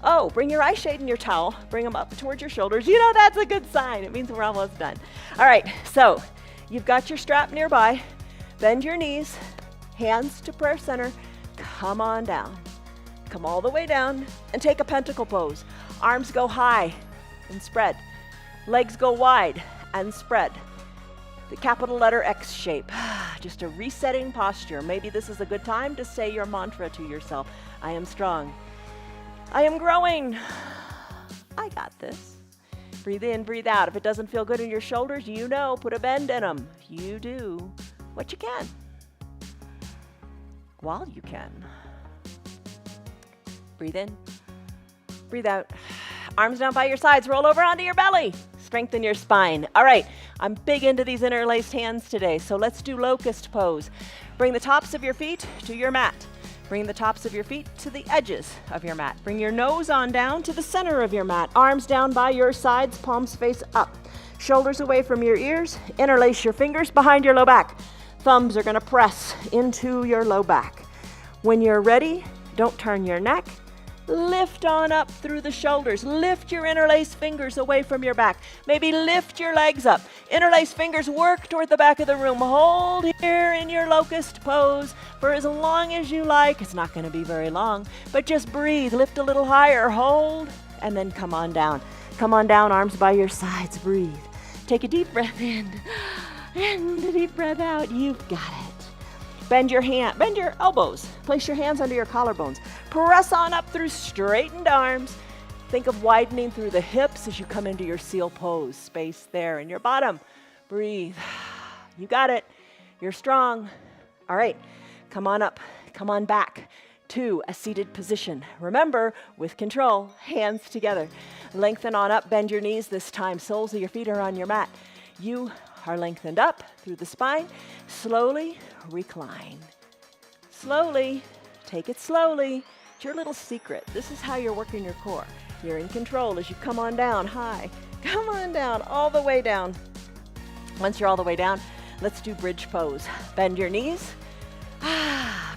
Oh, bring your eye shade and your towel. Bring them up towards your shoulders. You know that's a good sign. It means we're almost done. All right, so you've got your strap nearby. Bend your knees, hands to prayer center. Come on down. Come all the way down and take a pentacle pose. Arms go high and spread. Legs go wide and spread. The capital letter X shape. Just a resetting posture. Maybe this is a good time to say your mantra to yourself. I am strong. I am growing. I got this. Breathe in, breathe out. If it doesn't feel good in your shoulders, you know, put a bend in them. You do what you can while you can. Breathe in, breathe out. Arms down by your sides, roll over onto your belly. Strengthen your spine. All right, I'm big into these interlaced hands today, so let's do locust pose. Bring the tops of your feet to your mat. Bring the tops of your feet to the edges of your mat. Bring your nose on down to the center of your mat. Arms down by your sides, palms face up. Shoulders away from your ears. Interlace your fingers behind your low back. Thumbs are going to press into your low back. When you're ready, don't turn your neck. Lift on up through the shoulders. Lift your interlaced fingers away from your back. Maybe lift your legs up. Interlaced fingers work toward the back of the room. Hold here in your locust pose for as long as you like. It's not going to be very long, but just breathe. Lift a little higher. Hold, and then come on down. Come on down, arms by your sides. Breathe. Take a deep breath in and a deep breath out. You've got it. Bend your elbows. Place your hands under your collarbones. Press on up through straightened arms. Think of widening through the hips as you come into your seal pose. Space there in your bottom. Breathe. You got it. You're strong. All right. Come on up. Come on back to a seated position. Remember, with control, hands together. Lengthen on up. Bend your knees this time. Soles of your feet are on your mat. You are lengthened up through the spine. Slowly recline. Slowly, take it slowly. It's your little secret. This is how you're working your core. You're in control as you come on down high. Come on down, all the way down. Once you're all the way down, let's do bridge pose. Bend your knees.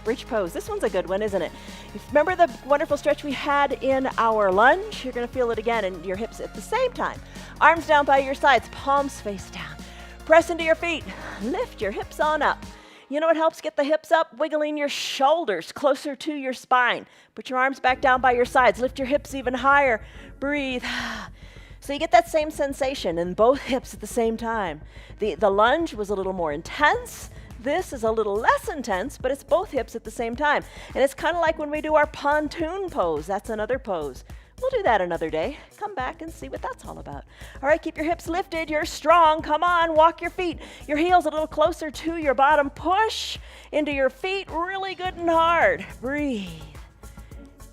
Bridge pose. This one's a good one, isn't it? Remember the wonderful stretch we had in our lunge? You're going to feel it again in your hips at the same time. Arms down by your sides, palms face down. Press into your feet. Lift your hips on up. You know what helps get the hips up? Wiggling your shoulders closer to your spine. Put your arms back down by your sides. Lift your hips even higher. Breathe. So you get that same sensation in both hips at the same time. The lunge was a little more intense. This is a little less intense, but it's both hips at the same time. And it's kind of like when we do our pontoon pose. That's another pose. We'll do that another day. Come back and see what that's all about. All right, keep your hips lifted. You're strong. Come on, walk your feet. Your heels a little closer to your bottom. Push into your feet really good and hard. Breathe.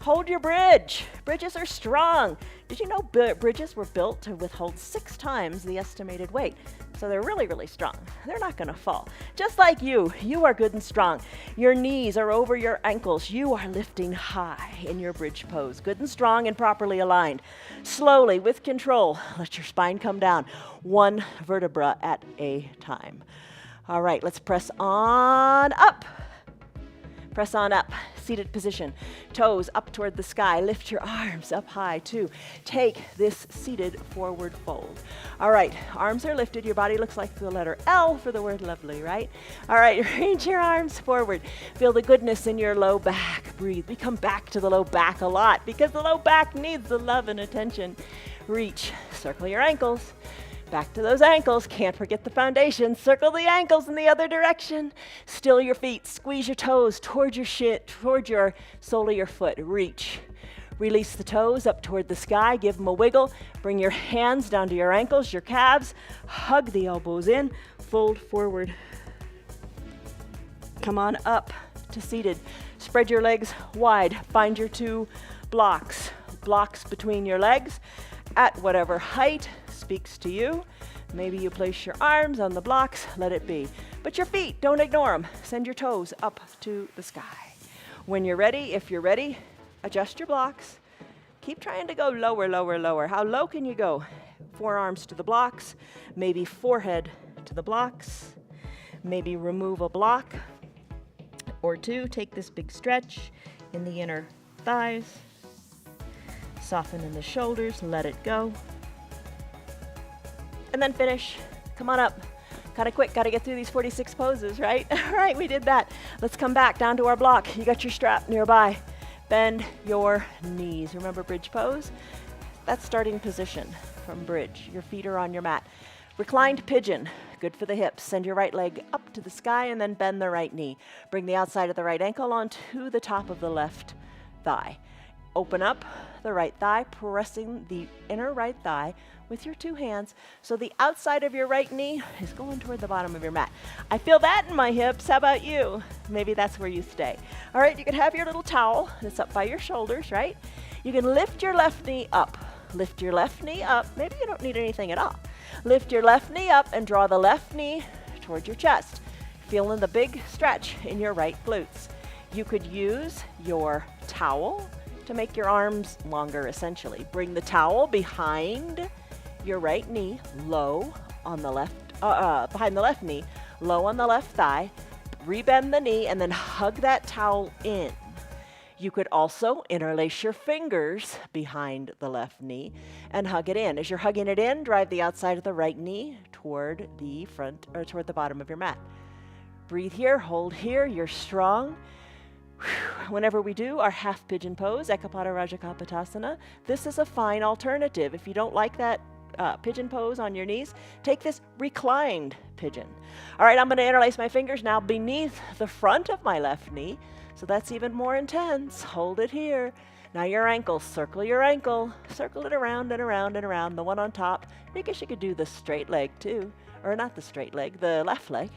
Hold your bridge. Bridges are strong. Did you know bridges were built to withhold 6 times the estimated weight? So they're really, really strong. They're not going to fall. Just like you are good and strong. Your knees are over your ankles. You are lifting high in your bridge pose. Good and strong and properly aligned. Slowly, with control, let your spine come down. 1 vertebra at a time. All right, let's press on up. Press on up, seated position. Toes up toward the sky. Lift your arms up high too. Take this seated forward fold. All right, arms are lifted. Your body looks like the letter L for the word lovely, right? All right, reach your arms forward. Feel the goodness in your low back. Breathe. We come back to the low back a lot because the low back needs the love and attention. Reach, circle your ankles. Back to those ankles. Can't forget the foundation. Circle the ankles in the other direction. Still your feet. Squeeze your toes toward your sole of your foot. Reach. Release the toes up toward the sky. Give them a wiggle. Bring your hands down to your ankles, your calves. Hug the elbows in. Fold forward. Come on up to seated. Spread your legs wide. Find your 2 blocks. Blocks between your legs at whatever height speaks to you. Maybe you place your arms on the blocks, let it be. But your feet, don't ignore them. Send your toes up to the sky. When you're ready, if you're ready, adjust your blocks. Keep trying to go lower, lower, lower. How low can you go? Forearms to the blocks, maybe forehead to the blocks. Maybe remove a block or 2. Take this big stretch in the inner thighs. Soften in the shoulders, let it go. And then finish. Come on up. Kind of quick, got to get through these 46 poses, right? All right, we did that. Let's come back down to our block. You got your strap nearby. Bend your knees. Remember bridge pose? That's starting position from bridge. Your feet are on your mat. Reclined pigeon, good for the hips. Send your right leg up to the sky and then bend the right knee. Bring the outside of the right ankle onto the top of the left thigh. Open up the right thigh, pressing the inner right thigh with your two hands. So the outside of your right knee is going toward the bottom of your mat. I feel that in my hips. How about you? Maybe that's where you stay. All right, you can have your little towel that's up by your shoulders, right? You can lift your left knee up. Lift your left knee up. Maybe you don't need anything at all. Lift your left knee up and draw the left knee toward your chest. Feeling the big stretch in your right glutes. You could use your towel to make your arms longer, essentially. Bring the towel behind your right knee, low on the left, behind the left knee, low on the left thigh. Rebend the knee and then hug that towel in. You could also interlace your fingers behind the left knee and hug it in. As you're hugging it in, drive the outside of the right knee toward the front or toward the bottom of your mat. Breathe here, hold here, you're strong. Whenever we do our half pigeon pose, Ekapada Rajakapotasana, this is a fine alternative. If you don't like that pigeon pose on your knees, take this reclined pigeon. All right, I'm going to interlace my fingers now beneath the front of my left knee. So that's even more intense. Hold it here. Now your ankle, circle your ankle. Circle it around and around and around. The one on top. I guess you could do the straight leg too. Or not the straight leg, the left leg.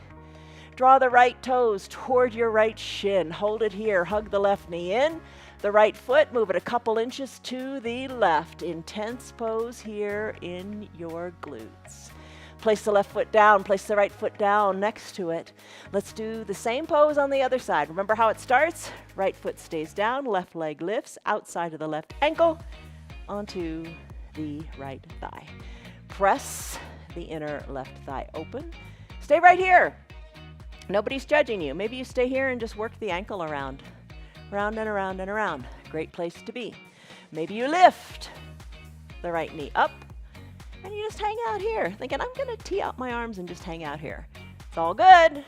Draw the right toes toward your right shin. Hold it here. Hug the left knee in. The right foot, move it a couple inches to the left. Intense pose here in your glutes. Place the left foot down, place the right foot down next to it. Let's do the same pose on the other side. Remember how it starts? Right foot stays down, left leg lifts, outside of the left ankle onto the right thigh. Press the inner left thigh open. Stay right here. Nobody's judging you. Maybe you stay here and just work the ankle around. Round and around and around. Great place to be. Maybe you lift the right knee up. And you just hang out here, thinking, I'm going to tee out my arms and just hang out here. It's all good.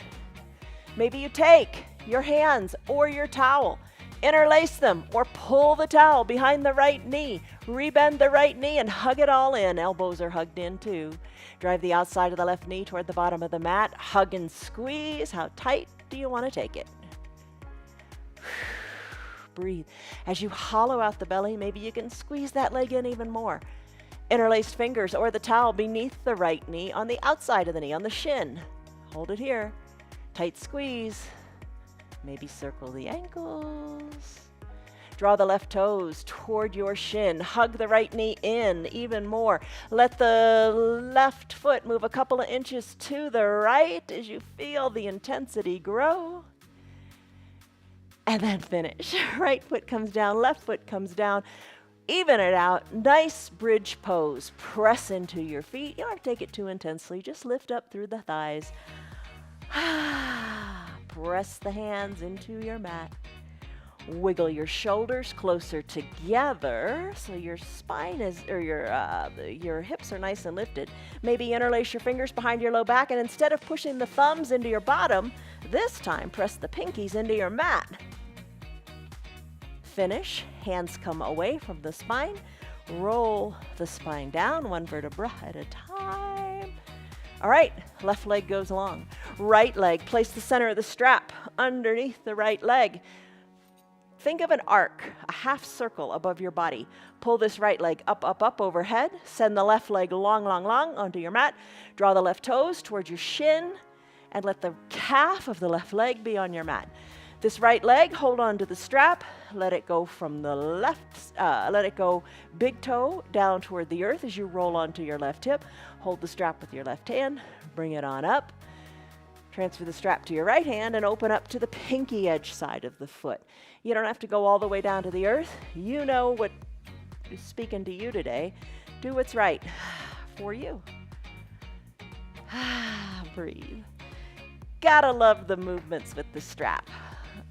Maybe you take your hands or your towel, interlace them, or pull the towel behind the right knee. Rebend the right knee and hug it all in. Elbows are hugged in too. Drive the outside of the left knee toward the bottom of the mat. Hug and squeeze. How tight do you want to take it? Breathe. As you hollow out the belly, maybe you can squeeze that leg in even more. Interlaced fingers or the towel beneath the right knee on the outside of the knee, on the shin. Hold it here. Tight squeeze. Maybe circle the ankles. Draw the left toes toward your shin. Hug the right knee in even more. Let the left foot move a couple of inches to the right as you feel the intensity grow. And then finish. Right foot comes down, left foot comes down. Even it out. Nice bridge pose. Press into your feet. You don't have to take it too intensely. Just lift up through the thighs. Press the hands into your mat. Wiggle your shoulders closer together so your spine is, or your hips are nice and lifted. Maybe interlace your fingers behind your low back, and instead of pushing the thumbs into your bottom, this time press the pinkies into your mat. Finish. Hands come away from the spine. Roll the spine down one vertebra at a time. All right, left leg goes along. Right leg, place the center of the strap underneath the right leg. Think of an arc, a half circle above your body. Pull this right leg up, up, up overhead. Send the left leg long, long, long onto your mat. Draw the left toes towards your shin and let the calf of the left leg be on your mat. This right leg, hold on to the strap. Let it go from the left, let it go big toe down toward the earth as you roll onto your left hip. Hold the strap with your left hand. Bring it on up. Transfer the strap to your right hand and open up to the pinky edge side of the foot. You don't have to go all the way down to the earth. You know what is speaking to you today. Do what's right for you. Breathe. Gotta love the movements with the strap.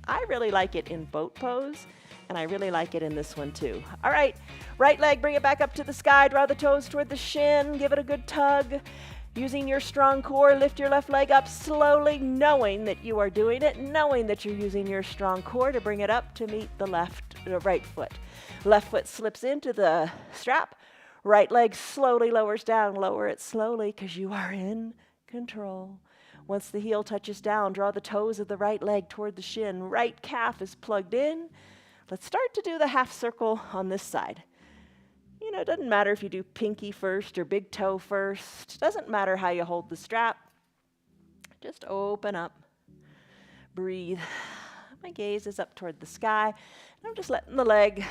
I really like it in boat pose, and I really like it in this one too. All right, right leg, bring it back up to the sky. Draw the toes toward the shin. Give it a good tug. Using your strong core, lift your left leg up slowly, knowing that you are doing it, knowing that you're using your strong core to bring it up to meet the right foot. Left foot slips into the strap. Right leg slowly lowers down. Lower it slowly because you are in control. Once the heel touches down, draw the toes of the right leg toward the shin. Right calf is plugged in. Let's start to do the half circle on this side. You know, it doesn't matter if you do pinky first or big toe first. Doesn't matter how you hold the strap. Just open up. Breathe. My gaze is up toward the sky. I'm just letting the leg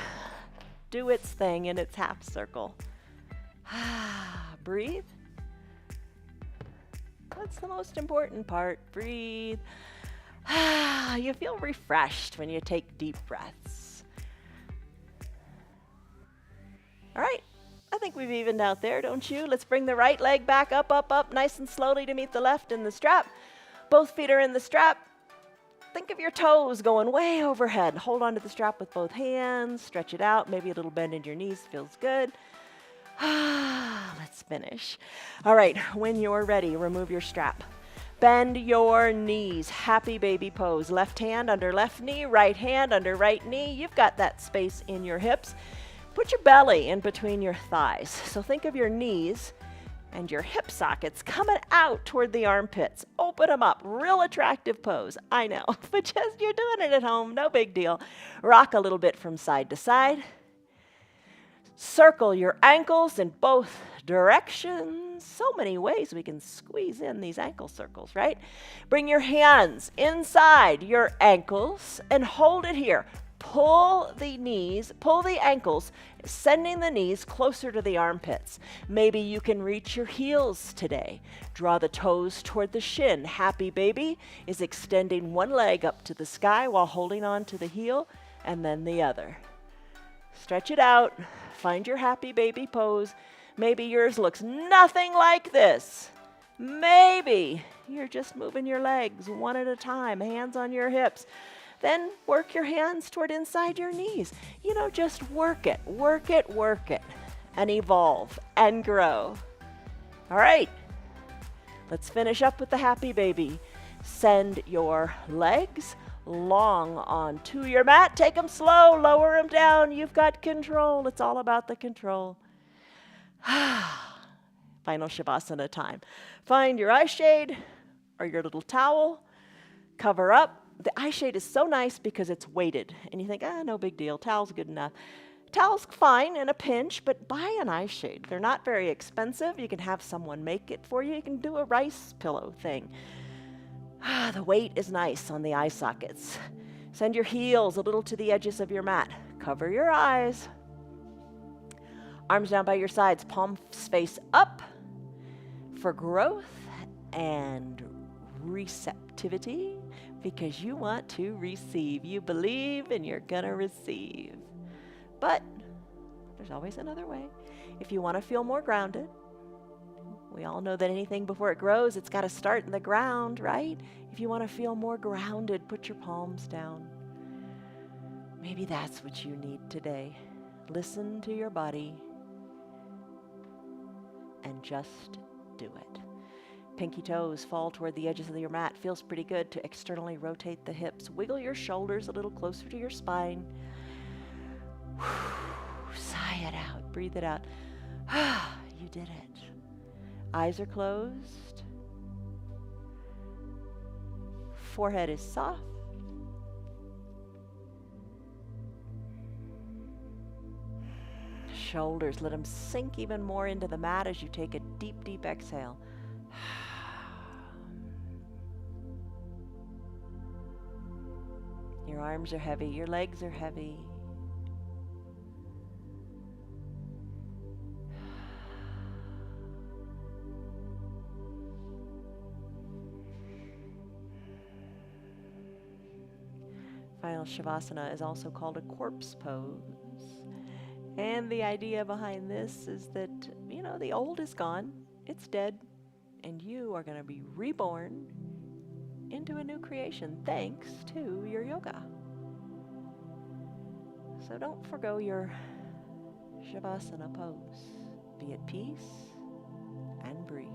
do its thing in its half circle. Breathe. That's the most important part. Breathe. You feel refreshed when you take deep breaths. All right, I think we've evened out there, don't you? Let's bring the right leg back up, up, up, nice and slowly to meet the left in the strap. Both feet are in the strap. Think of your toes going way overhead. Hold on to the strap with both hands. Stretch it out. Maybe a little bend in your knees feels good. Let's finish. All right, when you're ready, remove your strap. Bend your knees. Happy baby pose. Left hand under left knee, right hand under right knee. You've got that space in your hips. Put your belly in between your thighs. So think of your knees and your hip sockets coming out toward the armpits. Open them up. Real attractive pose. I know, but just you're doing it at home. No big deal. Rock a little bit from side to side. Circle your ankles in both directions. So many ways we can squeeze in these ankle circles, right? Bring your hands inside your ankles and hold it here. Pull the ankles, sending the knees closer to the armpits. Maybe you can reach your heels today. Draw the toes toward the shin. Happy baby is extending one leg up to the sky while holding on to the heel and then the other. Stretch it out. Find your happy baby pose. Maybe yours looks nothing like this. Maybe you're just moving your legs one at a time, hands on your hips. Then work your hands toward inside your knees. You know, just work it, and evolve and grow. All right, let's finish up with the happy baby. Send your legs long onto your mat. Take them slow, lower them down. You've got control. It's all about the control. Final Shavasana time. Find your eye shade or your little towel. Cover up. The eye shade is so nice because it's weighted. And you think, no big deal. Towel's good enough. Towel's fine in a pinch, but buy an eye shade. They're not very expensive. You can have someone make it for you. You can do a rice pillow thing. The weight is nice on the eye sockets. Send your heels a little to the edges of your mat. Cover your eyes. Arms down by your sides, palms face up for growth and receptivity, because you want to receive. You believe and you're gonna receive. But there's always another way. If you want to feel more grounded, we all know that anything before it grows, it's got to start in the ground, right? If you want to feel more grounded, put your palms down. Maybe that's what you need today. Listen to your body and just do it. Pinky toes fall toward the edges of your mat. Feels pretty good to externally rotate the hips. Wiggle your shoulders a little closer to your spine. Sigh it out. Breathe it out. You did it. Eyes are closed. Forehead is soft. Shoulders, let them sink even more into the mat as you take a deep, deep exhale. Your arms are heavy, your legs are heavy. Final Shavasana is also called a corpse pose. And the idea behind this is that, the old is gone, it's dead, and you are going to be reborn into a new creation thanks to your yoga. So don't forgo your Shavasana pose. Be at peace and breathe.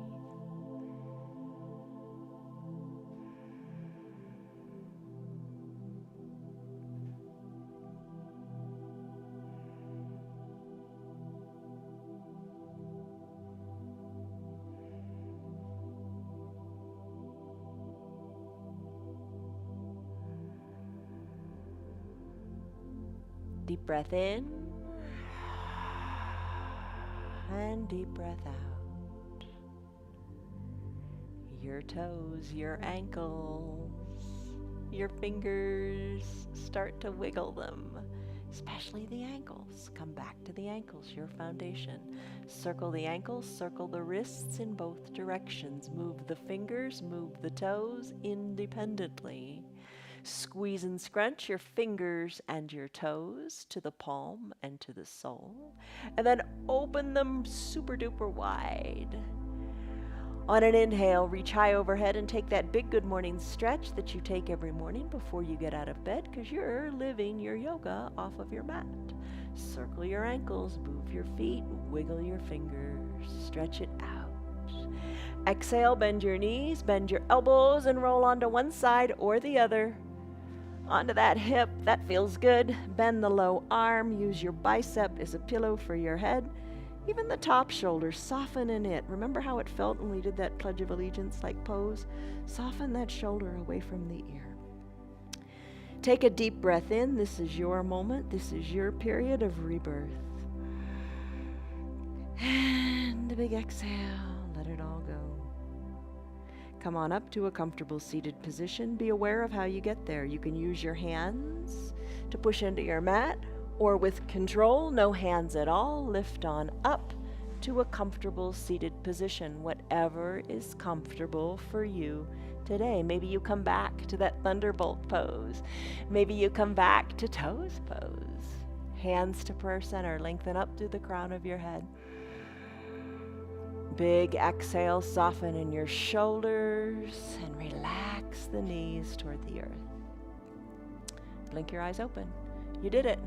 Deep breath in. And deep breath out. Your toes, your ankles, your fingers, start to wiggle them, especially the ankles. Come back to the ankles, your foundation. Circle the ankles, circle the wrists in both directions. Move the fingers, move the toes independently. Squeeze and scrunch your fingers and your toes to the palm and to the sole. And then open them super duper wide. On an inhale, reach high overhead and take that big good morning stretch that you take every morning before you get out of bed, because you're living your yoga off of your mat. Circle your ankles, move your feet, wiggle your fingers, stretch it out. Exhale, bend your knees, bend your elbows, and roll onto one side or the other. Onto that hip, that feels good. Bend the low arm, use your bicep as a pillow for your head. Even the top shoulder, soften in it. Remember how it felt when we did that Pledge of Allegiance like pose? Soften that shoulder away from the ear. Take a deep breath in. This is your moment. This is your period of rebirth. And a big exhale. Let it all go. Come on up to a comfortable seated position. Be aware of how you get there. You can use your hands to push into your mat, or with control, no hands at all, lift on up to a comfortable seated position, whatever is comfortable for you today. Maybe you come back to that thunderbolt pose. Maybe you come back to toes pose. Hands to prayer center, lengthen up through the crown of your head. Big exhale, soften in your shoulders and relax the knees toward the earth. Blink your eyes open. You did it.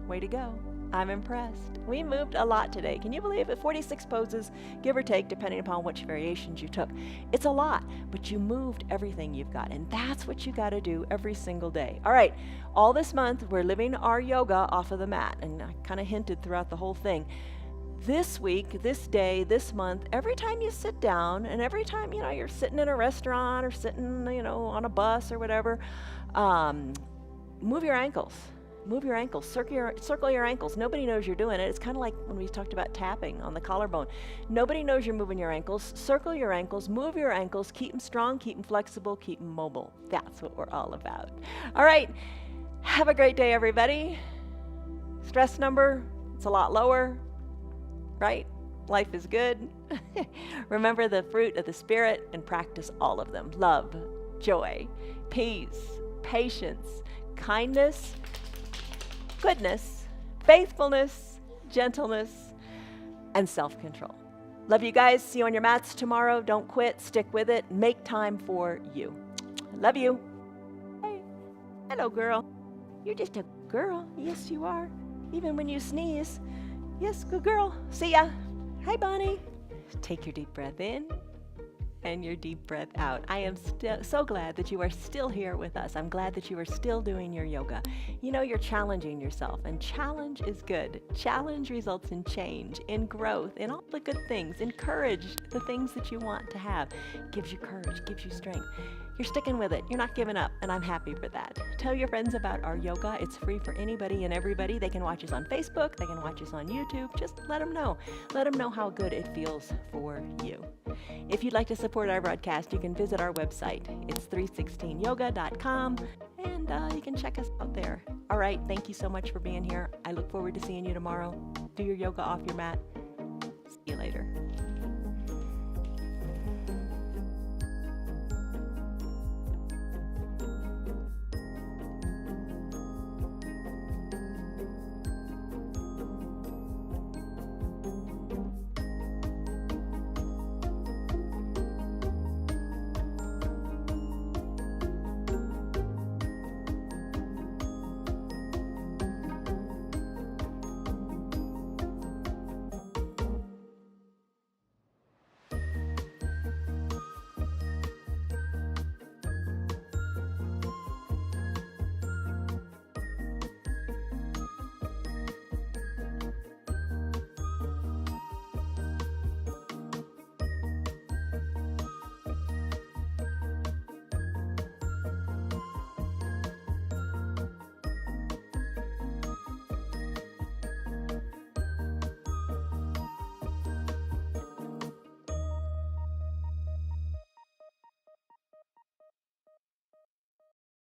Way to go. I'm impressed. We moved a lot today. Can you believe it? 46 poses, give or take, depending upon which variations you took. It's a lot, but you moved everything you've got, and that's what you got to do every single day. All right, all this month, we're living our yoga off of the mat, and I kind of hinted throughout the whole thing. This week, this day, this month, every time you sit down, and every time, you're sitting in a restaurant or sitting, on a bus or whatever, move your ankles. Move your ankles, circle your ankles. Nobody knows you're doing it. It's kind of like when we talked about tapping on the collarbone. Nobody knows you're moving your ankles. Circle your ankles, move your ankles, keep them strong, keep them flexible, keep them mobile. That's what we're all about. All right, have a great day, everybody. Stress number, it's a lot lower, right? Life is good. Remember the fruit of the Spirit and practice all of them. Love, joy, peace, patience, kindness, goodness, faithfulness, gentleness, and self-control. Love you guys. See you on your mats tomorrow. Don't quit. Stick with it. Make time for you. Love you. Hey. Hello, girl. You're just a girl. Yes, you are. Even when you sneeze. Yes, good girl. See ya. Hi, Bonnie. Take your deep breath in and your deep breath out. I am so glad that you are still here with us. I'm glad that you are still doing your yoga. You're challenging yourself, and challenge is good. Challenge results in change, in growth, in all the good things. Encourage the things that you want to have. Gives you courage, gives you strength. You're sticking with it. You're not giving up, and I'm happy for that. Tell your friends about our yoga. It's free for anybody and everybody. They can watch us on Facebook. They can watch us on YouTube. Just let them know. Let them know how good it feels for you. If you'd like to support our broadcast, you can visit our website. It's 316yoga.com, and you can check us out there. All right, thank you so much for being here. I look forward to seeing you tomorrow. Do your yoga off your mat. See you later.